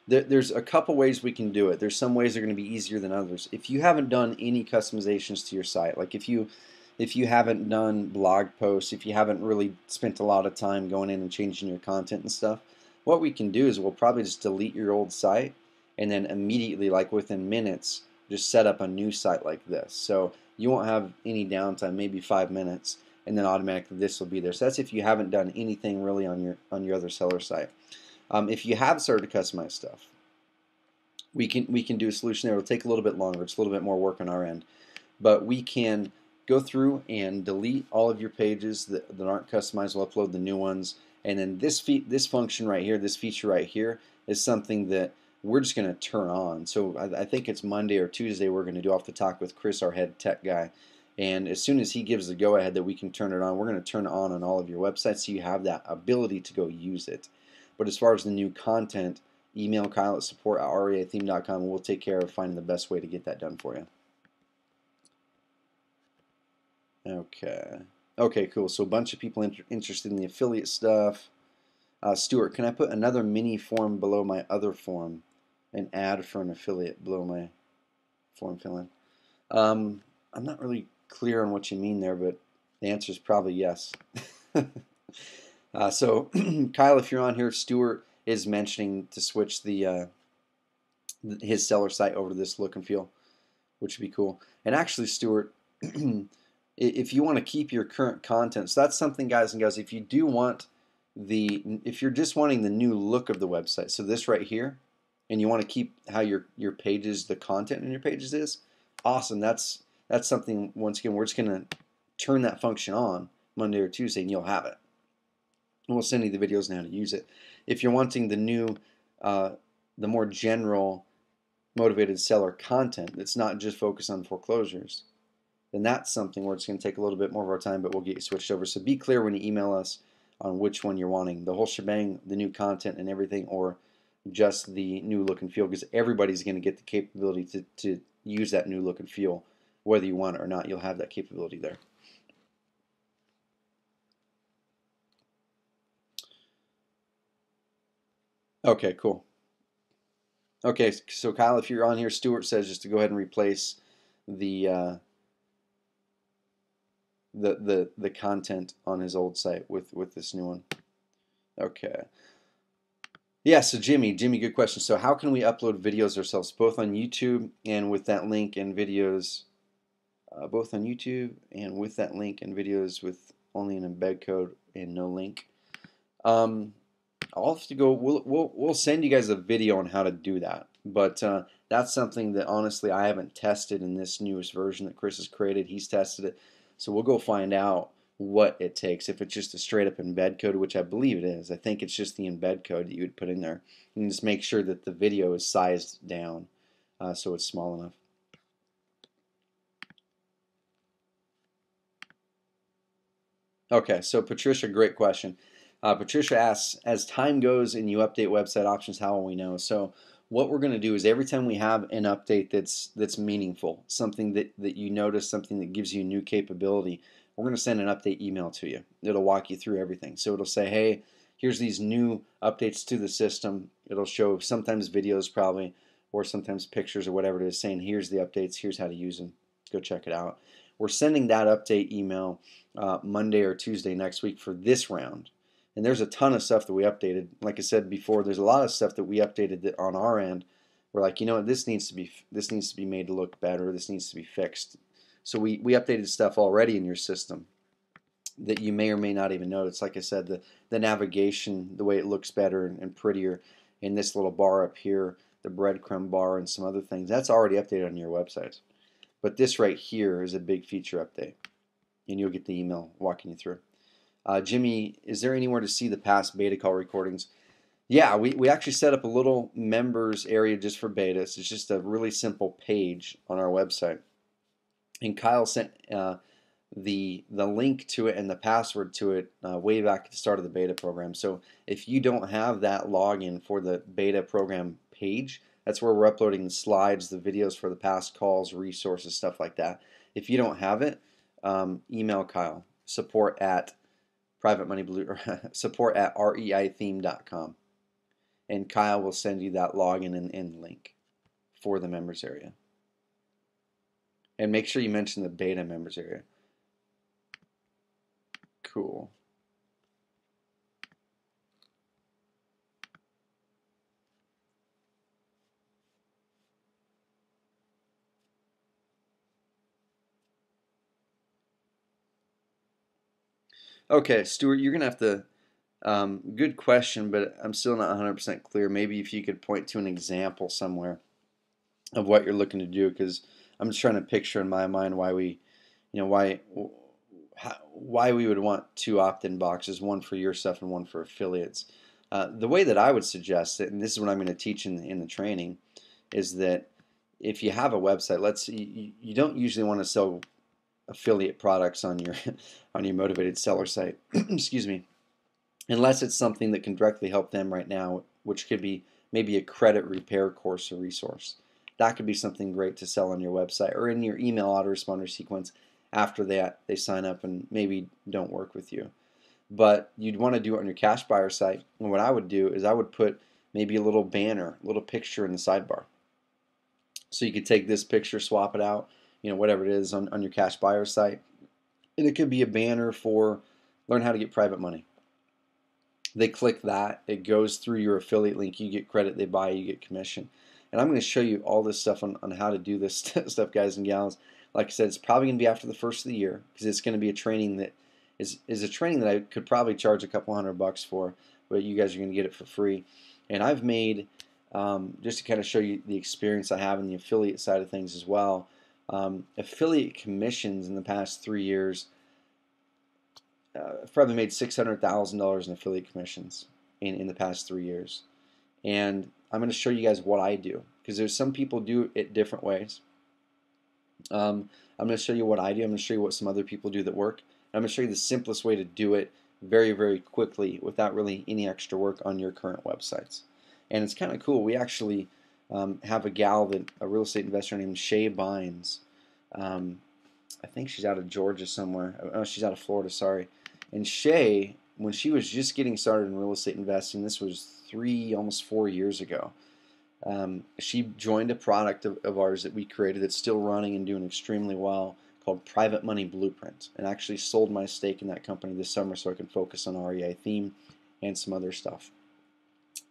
there's a couple ways we can do it. There's some ways that are going to be easier than others. If you haven't done any customizations to your site, like if you haven't done blog posts, if you haven't really spent a lot of time going in and changing your content and stuff, what we can do is we'll probably just delete your old site and then immediately, like within minutes, just set up a new site like this. So you won't have any downtime, maybe 5 minutes, and then automatically this will be there. So that's if you haven't done anything really on your other seller site. If you have started to customize stuff, we can do a solution there. It'll take a little bit longer. It's a little bit more work on our end, but we can go through and delete all of your pages that aren't customized. We'll upload the new ones, and then this function right here, this feature right here, is something that we're just going to turn on. So I think it's Monday or Tuesday we're going to do off the talk with Chris, our head tech guy. And as soon as he gives the go-ahead that we can turn it on, we're going to turn it on all of your websites so you have that ability to go use it. But as far as the new content, email Kyle at support@REItheme.com and we'll take care of finding the best way to get that done for you. Okay. Okay, cool. So a bunch of people interested in the affiliate stuff. Stuart, can I put another mini form below my other form? An ad for an affiliate below my form fill-in? I'm not really clear on what you mean there, but the answer is probably yes. So Kyle, if you're on here, Stuart is mentioning to switch his seller site over to this look and feel, which would be cool. And actually, Stuart, if you want to keep your current content, so that's something, guys and gals, if you do want if you're just wanting the new look of the website, so this right here, and you want to keep how your pages, the content in your pages is, awesome. That's something, once again, we're just going to turn that function on Monday or Tuesday and you'll have it. And we'll send you the videos on how to use it. If you're wanting the new, the more general motivated seller content that's not just focused on foreclosures, then that's something where it's going to take a little bit more of our time, but we'll get you switched over. So be clear when you email us on which one you're wanting, the whole shebang, the new content and everything, or just the new look and feel, because everybody's going to get the capability to use that new look and feel, whether you want it or not. You'll have that capability there. Okay, cool. Okay, so Kyle, if you're on here, Stuart says just to go ahead and replace the content on his old site with this new one. Okay. Yeah, so Jimmy, good question. So how can we upload videos ourselves, both on YouTube and with that link and videos, both on YouTube and with that link and videos with only an embed code and no link? I'll have to go. We'll send you guys a video on how to do that, but that's something that honestly I haven't tested in this newest version that Chris has created. He's tested it, so we'll go find out what it takes. If it's just a straight up embed code, which I believe it is. I think it's just the embed code that you would put in there, and just make sure that the video is sized down so it's small enough. Okay, so Patricia, great question. Patricia asks, as time goes and you update website options, how will we know? So what we're going to do is every time we have an update that's meaningful, something that you notice, something that gives you new capability, we're going to send an update email to you. It'll walk you through everything. So it'll say, hey, here's these new updates to the system. It'll show sometimes videos probably, or sometimes pictures or whatever it is, saying here's the updates, here's how to use them. Go check it out. We're sending that update email Monday or Tuesday next week for this round. And there's a ton of stuff that we updated. Like I said before, there's a lot of stuff that we updated that on our end. We're like, you know what, this needs to be made to look better. This needs to be fixed. So we updated stuff already in your system that you may or may not even notice. Like I said, the navigation, the way it looks better and prettier, in this little bar up here, the breadcrumb bar and some other things, that's already updated on your website. But this right here is a big feature update, and you'll get the email walking you through. Jimmy, is there anywhere to see the past beta call recordings? Yeah, we actually set up a little members area just for betas. It's just a really simple page on our website. And Kyle sent the link to it and the password to it way back at the start of the beta program. So if you don't have that login for the beta program page, that's where we're uploading the slides, the videos for the past calls, resources, stuff like that. If you don't have it, email Kyle, support at REItheme.com, and Kyle will send you that login and link for the members area. And make sure you mention the beta members area. Cool. Okay, Stuart, you're going to have to, good question, but I'm still not 100% clear. Maybe if you could point to an example somewhere of what you're looking to do, because I'm just trying to picture in my mind why we, why we would want two opt-in boxes, one for your stuff and one for affiliates. The way that I would suggest it, and this is what I'm going to teach in the training, is that if you have a website, you don't usually want to sell affiliate products on your on your motivated seller site. Excuse me, unless it's something that can directly help them right now, which could be maybe a credit repair course or resource. That could be something great to sell on your website or in your email autoresponder sequence after that they sign up and maybe don't work with you. But you'd want to do it on your cash buyer site. And what I would do is I would put maybe a little banner, a little picture in the sidebar. So you could take this picture, swap it out, whatever it is on your cash buyer site. And it could be a banner for learn how to get private money. They click that, it goes through your affiliate link, you get credit, they buy, you get commission. And I'm going to show you all this stuff on how to do this stuff, guys and gals. Like I said, it's probably going to be after the first of the year, because it's going to be a training that is a training that I could probably charge a couple $100 for, but you guys are going to get it for free. And I've made, just to kind of show you the experience I have in the affiliate side of things as well, affiliate commissions in the past 3 years, I've probably made $600,000 in affiliate commissions in the past 3 years. And I'm going to show you guys what I do, because there's some people do it different ways. I'm going to show you what I do. I'm going to show you what some other people do that work. I'm going to show you the simplest way to do it very, very quickly without really any extra work on your current websites. And it's kind of cool. We actually have a gal, a real estate investor named Shay Bynes. I think she's out of Georgia somewhere. Oh, she's out of Florida, sorry. And Shay, when she was just getting started in real estate investing, this was almost 4 years ago, she joined a product of ours that we created that's still running and doing extremely well, called Private Money Blueprint, and actually sold my stake in that company this summer so I can focus on REItheme and some other stuff.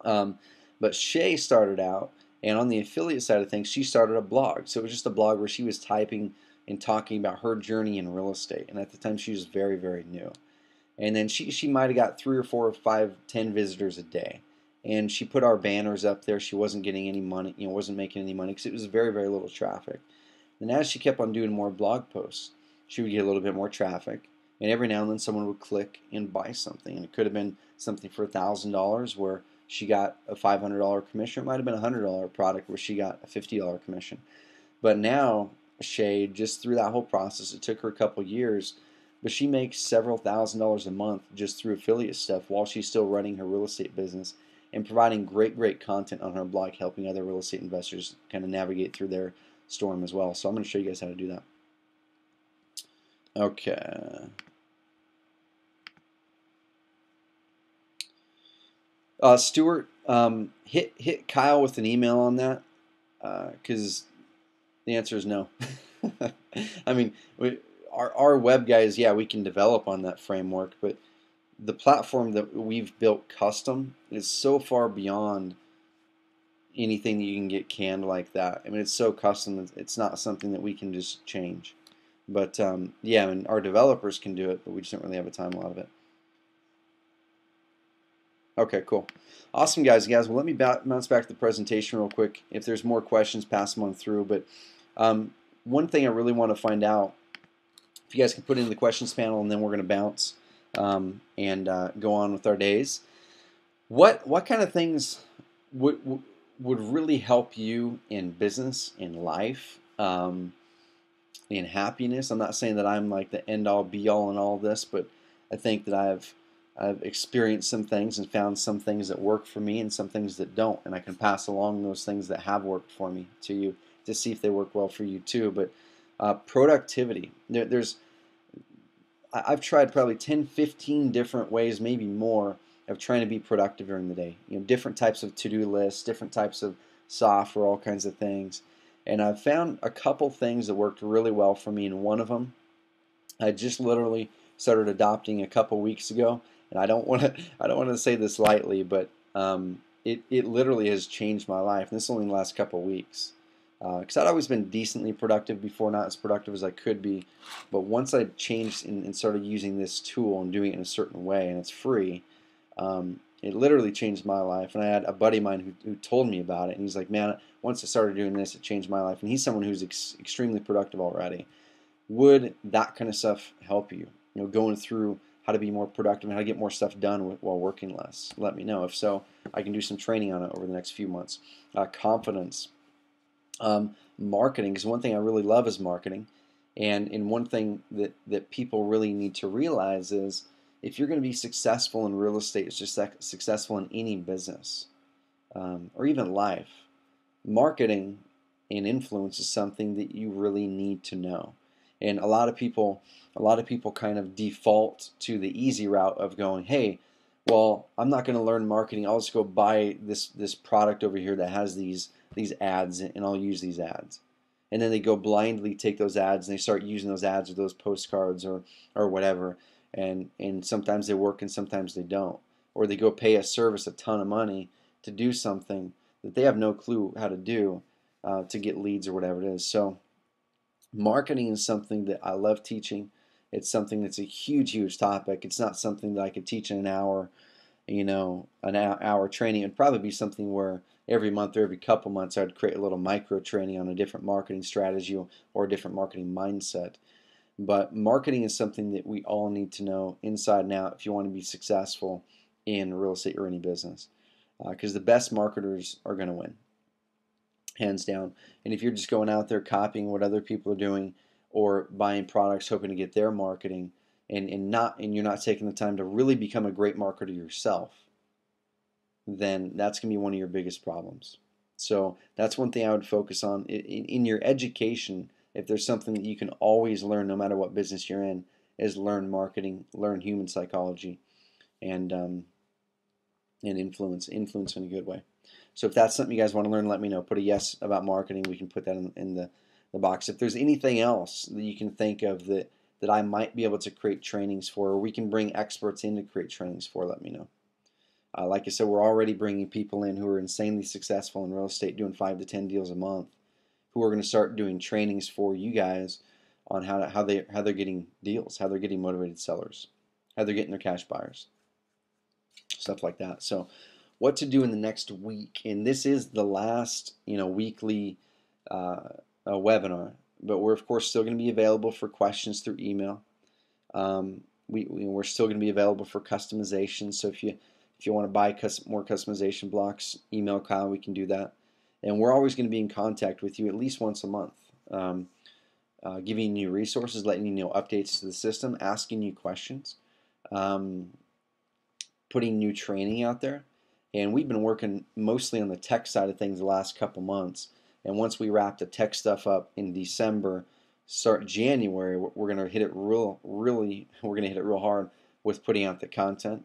But Shay started out, and on the affiliate side of things, she started a blog. So it was just a blog where she was typing and talking about her journey in real estate. And at the time, she was very, very new. And then she might have got 3 or 4 or 5, 10 visitors a day. And she put our banners up there. She wasn't getting any money, wasn't making any money because it was very, very little traffic. And as she kept on doing more blog posts, she would get a little bit more traffic. And every now and then someone would click and buy something. And it could have been something for $1,000 where she got a $500 commission. It might have been a $100 product where she got a $50 commission. But now, Shay, just through that whole process, it took her a couple years, but she makes several $1,000s a month just through affiliate stuff while she's still running her real estate business and providing great, great content on her blog, helping other real estate investors kind of navigate through their storm as well. So I'm going to show you guys how to do that. Okay. Stuart, hit Kyle with an email on that, because the answer is no. I mean, our web guys, yeah, we can develop on that framework, but the platform that we've built custom is so far beyond anything that you can get canned like that. I mean, it's so custom, it's not something that we can just change. But yeah, I mean, our developers can do it, but we just don't really have a time lot of it. Okay, cool. Awesome, guys. Well, let me bounce back to the presentation real quick. If there's more questions, pass them on through. But one thing I really want to find out, if you guys can put it in the questions panel, and then we're going to bounce and go on with our days. What kind of things would really help you in business, in life, in happiness? I'm not saying that I'm like the end-all, be-all in all this, but I think that I've experienced some things and found some things that work for me and some things that don't, and I can pass along those things that have worked for me to you to see if they work well for you too. But productivity, I've tried probably 10, 15 different ways, maybe more, of trying to be productive during the day. Different types of to-do lists, different types of software, all kinds of things. And I've found a couple things that worked really well for me, and one of them I just literally started adopting a couple weeks ago. And I don't want to say this lightly, but it literally has changed my life. And this is only in the last couple weeks. Because I'd always been decently productive before, not as productive as I could be. But once I changed and started using this tool and doing it in a certain way, and it's free, It literally changed my life. And I had a buddy of mine who told me about it. And he's like, man, once I started doing this, it changed my life. And he's someone who's extremely productive already. Would that kind of stuff help you? You know, going through how to be more productive and how to get more stuff done while working less. Let me know. If so, I can do some training on it over the next few months. Confidence. Marketing, because one thing I really love is marketing. And one thing that people really need to realize is if you're going to be successful in real estate, it's just successful in any business or even life. Marketing and influence is something that you really need to know. And a lot of people kind of default to the easy route of going, hey, well, I'm not going to learn marketing. I'll just go buy this product over here that has these ads, and I'll use these ads. And then they go blindly take those ads and they start using those ads or those postcards or whatever. And sometimes they work and sometimes they don't. Or they go pay a service a ton of money to do something that they have no clue how to do to get leads or whatever it is. So marketing is something that I love teaching. It's something that's a huge topic. It's not something that I could teach in an hour, an hour training. It'd probably be something where every month or every couple months I'd create a little micro training on a different marketing strategy or a different marketing mindset. But marketing is something that we all need to know inside and out if you want to be successful in real estate or any business. Because the best marketers are going to win, hands down. And if you're just going out there copying what other people are doing or buying products hoping to get their marketing and you're not taking the time to really become a great marketer yourself, then that's going to be one of your biggest problems. So that's one thing I would focus on in your education. If there's something that you can always learn no matter what business you're in, is learn marketing, learn human psychology, and influence in a good way. So if that's something you guys want to learn, let me know. Put a yes about marketing. We can put that in the box. If there's anything else that you can think of that I might be able to create trainings for, or we can bring experts in to create trainings for, let me know. Like I said, we're already bringing people in who are insanely successful in real estate, doing 5 to 10 deals a month, who are going to start doing trainings for you guys on how they're getting deals, how they're getting motivated sellers, how they're getting their cash buyers, stuff like that. So, what to do in the next week? And this is the last weekly webinar, but we're of course still going to be available for questions through email. We're still going to be available for customization. So if you want to buy more customization blocks, email Kyle. We can do that. And we're always going to be in contact with you at least once a month, giving you resources, letting you know updates to the system, asking you questions, putting new training out there. And we've been working mostly on the tech side of things the last couple months. And once we wrap the tech stuff up in December, start January, we're going to hit it we're going to hit it real hard with putting out the content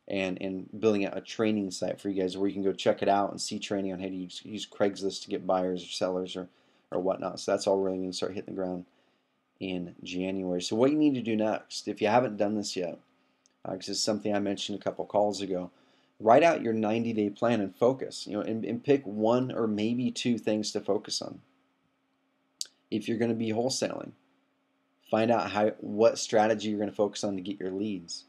and building out a training site for you guys where you can go check it out and see training on how to use Craigslist to get buyers or sellers or whatnot. So that's all really going to start hitting the ground in January. So what you need to do next, if you haven't done this yet, because it's something I mentioned a couple calls ago, write out your 90-day plan and focus, and pick one or maybe two things to focus on. If you're going to be wholesaling, find out what strategy you're going to focus on to get your leads,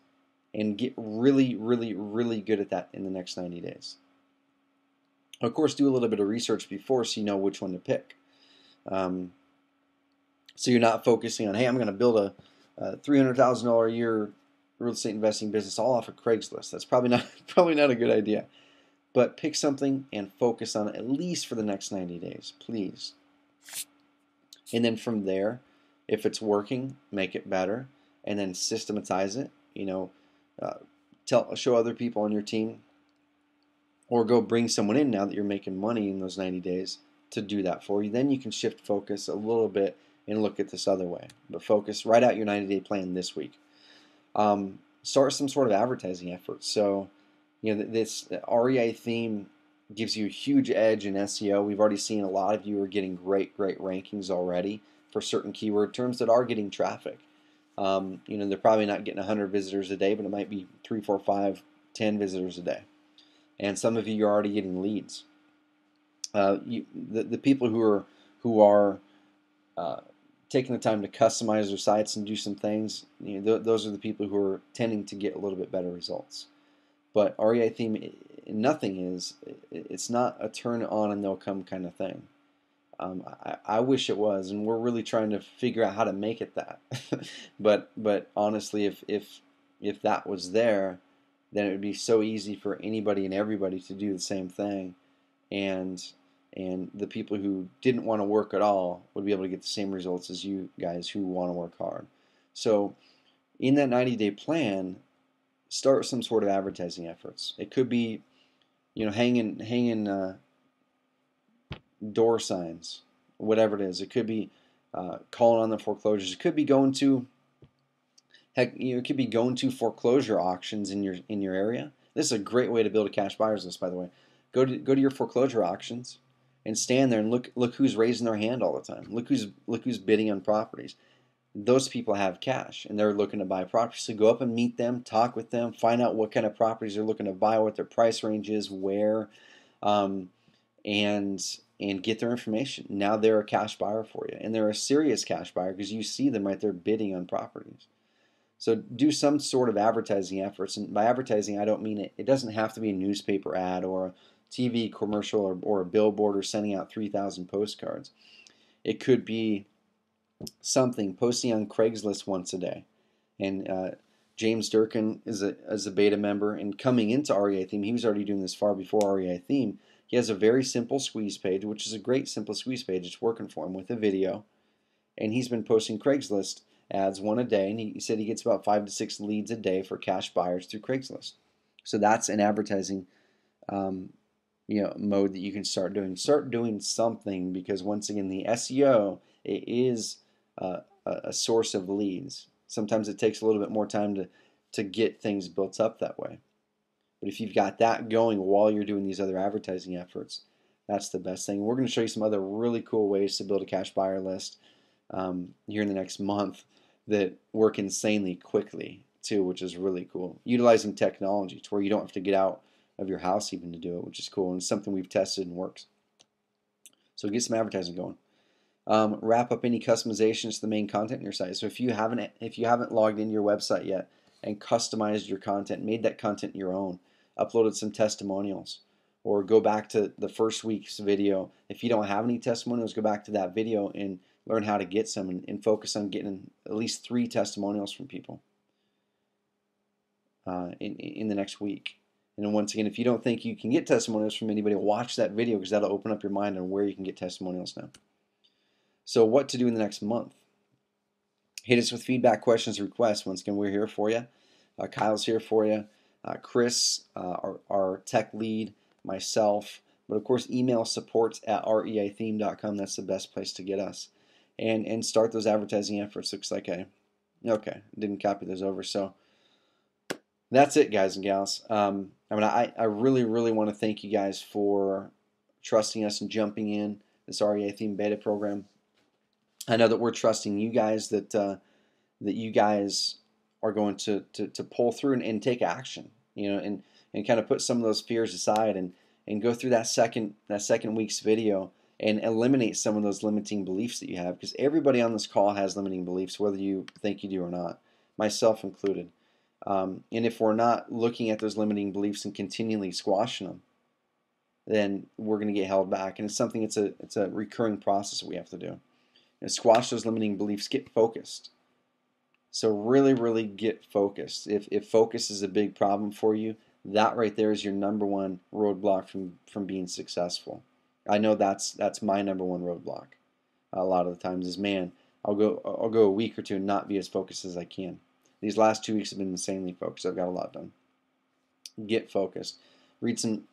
and get really good at that in the next 90 days. Of course, do a little bit of research before so you know which one to pick. So you're not focusing on, hey, I'm going to build a $300,000 a year real estate investing business all off of Craigslist. That's probably not a good idea. But pick something and focus on it at least for the next 90 days, please. And then from there, if it's working, make it better, and then systematize it. Show other people on your team, or go bring someone in now that you're making money in those 90 days to do that for you. Then you can shift focus a little bit and look at this other way. But focus, write out your 90-day plan this week. Start some sort of advertising effort. So, this REItheme gives you a huge edge in SEO. We've already seen a lot of you are getting great rankings already for certain keyword terms that are getting traffic. They're probably not getting 100 visitors a day, but it might be 3, 4, 5, 10 visitors a day. And some of you are already getting leads. The people who are taking the time to customize their sites and do some things, those are the people who are tending to get a little bit better results. But REI theme, nothing is. It's not a turn on and they'll come kind of thing. I wish it was, and we're really trying to figure out how to make it that. but honestly, if that was there, then it would be so easy for anybody and everybody to do the same thing, and the people who didn't want to work at all would be able to get the same results as you guys who want to work hard. So in that 90-day plan, start some sort of advertising efforts. It could be, hanging door signs, whatever it is. It could be calling on the foreclosures. It could be going to it could be going to foreclosure auctions in your area. This is a great way to build a cash buyers list, by the way. Go to your foreclosure auctions and stand there and look who's raising their hand all the time. Look who's bidding on properties. Those people have cash and they're looking to buy properties. So go up and meet them, talk with them, find out what kind of properties they're looking to buy, what their price range is, where, and get their information. Now they're a cash buyer for you, and they're a serious cash buyer because you see them right there bidding on properties. So do some sort of advertising efforts, and by advertising I don't mean it doesn't have to be a newspaper ad or a TV commercial or a billboard or sending out 3,000 postcards. It could be something, posting on Craigslist once a day. And James Durkin is a beta member, and coming into REItheme, he was already doing this far before REItheme. He has a very simple squeeze page, which is a great simple squeeze page. It's working for him with a video, and he's been posting Craigslist ads one a day, and he said he gets about 5 to 6 leads a day for cash buyers through Craigslist. So that's an advertising mode that you can start doing. Start doing something, because once again, the SEO, it is a source of leads. Sometimes it takes a little bit more time to get things built up that way. But if you've got that going while you're doing these other advertising efforts, that's the best thing. We're going to show you some other really cool ways to build a cash buyer list here in the next month that work insanely quickly too, which is really cool. Utilizing technology to where you don't have to get out of your house even to do it, which is cool, and it's something we've tested and works. So get some advertising going. Wrap up any customizations to the main content in your site. So if you haven't logged into your website yet and customized your content, made that content your own, uploaded some testimonials, or go back to the first week's video. If you don't have any testimonials, go back to that video and learn how to get some, and focus on getting at least 3 testimonials from people in the next week. And then once again, if you don't think you can get testimonials from anybody, watch that video, because that'll open up your mind on where you can get testimonials now. So what to do in the next month? Hit us with feedback, questions, requests. Once again, we're here for you. Kyle's here for you. Chris, our tech lead, myself. But of course, email support@reitheme.com. That's the best place to get us. And start those advertising efforts. Looks like I didn't copy those over. So that's it, guys and gals. I really, really want to thank you guys for trusting us and jumping in this REItheme beta program. I know that we're trusting you guys, that you guys are going to pull through and take action, and kind of put some of those fears aside and go through that second week's video and eliminate some of those limiting beliefs that you have, because everybody on this call has limiting beliefs, whether you think you do or not, myself included. And if we're not looking at those limiting beliefs and continually squashing them, then we're going to get held back. And it's something, it's a recurring process that we have to do. Squash those limiting beliefs, get focused. So really, really get focused. If focus is a big problem for you, that right there is your number one roadblock from being successful. I know that's my number one roadblock. A lot of the times is, man, I'll go a week or two and not be as focused as I can. These last 2 weeks have been insanely focused. I've got a lot done. Get focused. Read some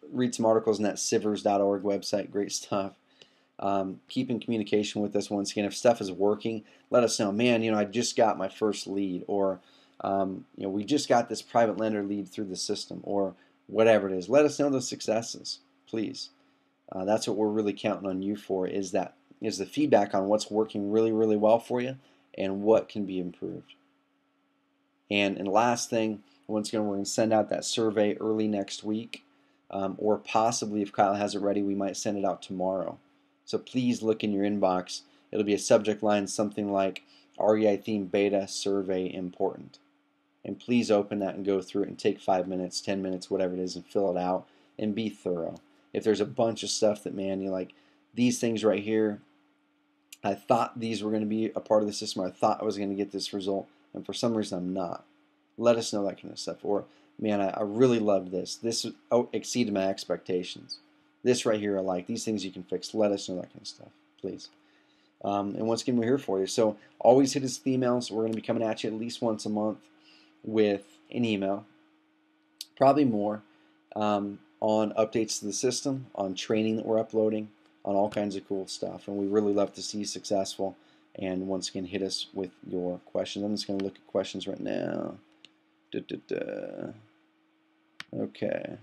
articles on that sivers.org website. Great stuff. Keep in communication with us. Once again, if stuff is working, let us know. Man, I just got my first lead, or we just got this private lender lead through the system, or whatever it is. Let us know those successes, please. That's what we're really counting on you for, is the feedback on what's working really, really well for you and what can be improved. And last thing, once again, we're going to send out that survey early next week, or possibly, if Kyle has it ready, we might send it out tomorrow. So please look in your inbox. It'll be a subject line, something like REItheme beta survey important. And please open that and go through it and take 5 minutes, 10 minutes, whatever it is, and fill it out and be thorough. If there's a bunch of stuff that, man, you're like, these things right here, I thought these were going to be a part of the system, or I thought I was going to get this result, and for some reason I'm not. Let us know that kind of stuff. Or, man, I really loved this. This exceeded my expectations. This right here I like. These things you can fix. Let us know that kind of stuff, please. And once again, we're here for you. So always hit us with emails. We're going to be coming at you at least once a month with an email, probably more, on updates to the system, on training that we're uploading, on all kinds of cool stuff. And we really love to see you successful. And once again, hit us with your questions. I'm just going to look at questions right now. Okay.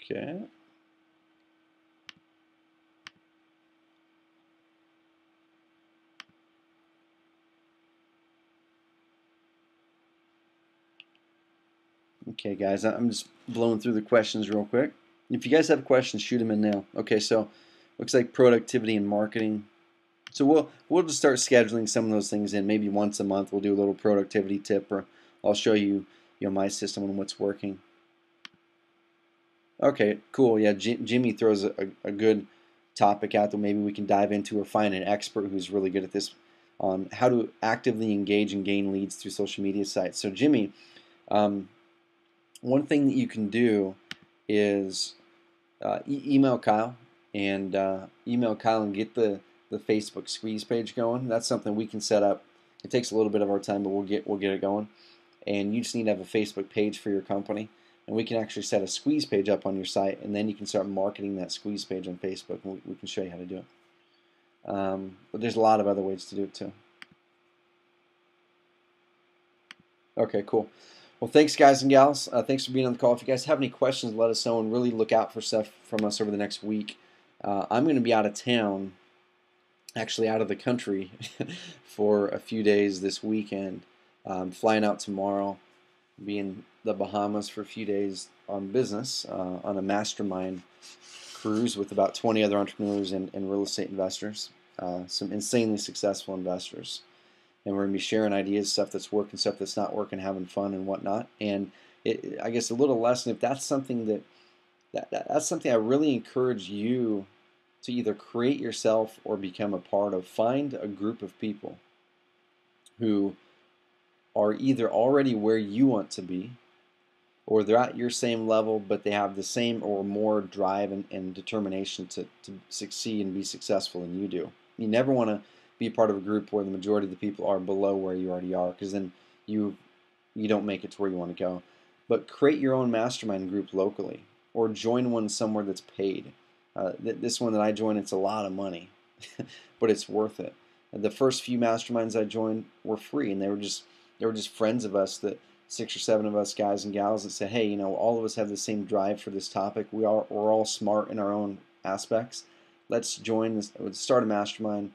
Okay. Okay, guys, I'm just blowing through the questions real quick. If you guys have questions, shoot them in now. Okay, so looks like productivity and marketing. So we'll just start scheduling some of those things in. Maybe once a month we'll do a little productivity tip, or I'll show you, my system and what's working. Okay, cool. Yeah, Jimmy throws a good topic out that maybe we can dive into, or find an expert who's really good at this, on how to actively engage and gain leads through social media sites. So Jimmy, one thing that you can do is email Kyle and get the Facebook squeeze page going. That's something we can set up. It takes a little bit of our time, but we'll get it going. And you just need to have a Facebook page for your company, and we can actually set a squeeze page up on your site, and then you can start marketing that squeeze page on Facebook. And we can show you how to do it. But there's a lot of other ways to do it too. Okay, cool. Well, thanks, guys and gals. Thanks for being on the call. If you guys have any questions, let us know, and really look out for stuff from us over the next week. I'm going to be out of town, actually out of the country, for a few days this weekend. Flying out tomorrow, be in the Bahamas for a few days on business, on a mastermind cruise with about 20 other entrepreneurs and real estate investors, some insanely successful investors. And we're going to be sharing ideas, stuff that's working, stuff that's not working, having fun and whatnot. And I guess a little lesson, if that's something that's something I really encourage you to either create yourself or become a part of. Find a group of people who are either already where you want to be, or they're at your same level, but they have the same or more drive and determination to succeed and be successful than you do. You never want to be part of a group where the majority of the people are below where you already are, because then you don't make it to where you want to go. But create your own mastermind group locally, or join one somewhere that's paid. This one that I joined, it's a lot of money, but it's worth it. The first few masterminds I joined were free, and they were just friends of us, that 6 or 7 of us guys and gals that said, hey, all of us have the same drive for this topic. We're all smart in our own aspects. Let's join this. Let's start a mastermind.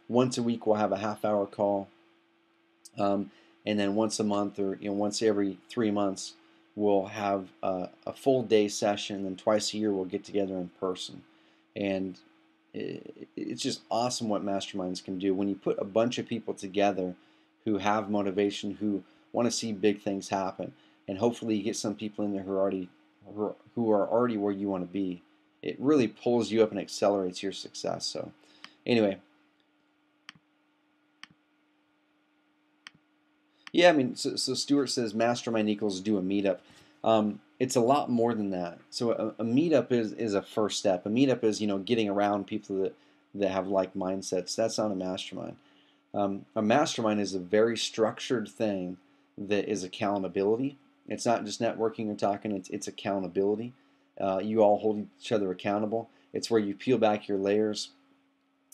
Once a week we'll have a half-hour call, and then once a month, or once every 3 months, we'll have a full day session. And then twice a year we'll get together in person. And it's just awesome what masterminds can do when you put a bunch of people together who have motivation, who want to see big things happen. And hopefully you get some people in there who are already where you want to be. It really pulls you up and accelerates your success. So anyway, yeah, I mean, so Stuart says mastermind equals do a meetup. It's a lot more than that. So a meetup is a first step. A meetup is getting around people that have like mindsets. That's not a mastermind. A mastermind is a very structured thing that is accountability. It's not just networking or talking. It's accountability. You all hold each other accountable. It's where you peel back your layers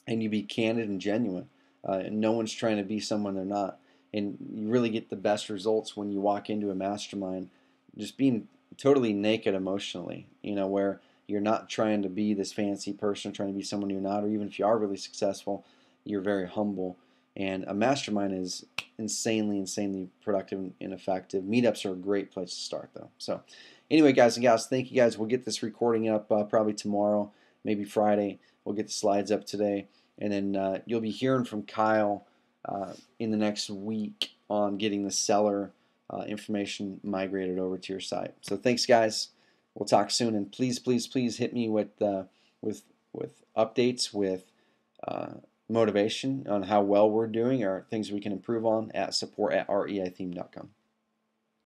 and you be candid and genuine. And no one's trying to be someone they're not. And you really get the best results when you walk into a mastermind just being totally naked emotionally, where you're not trying to be this fancy person, trying to be someone you're not, or even if you are really successful, you're very humble. And a mastermind is insanely productive and effective. Meetups are a great place to start, though. So anyway, guys and gals, thank you guys. We'll get this recording up probably tomorrow. maybe Friday. We'll get the slides up today, and then you'll be hearing from Kyle in the next week on getting the seller information migrated over to your site. So thanks, guys. We'll talk soon, and please, please, please hit me with updates, with motivation on how well we're doing or things we can improve on at support@reitheme.com.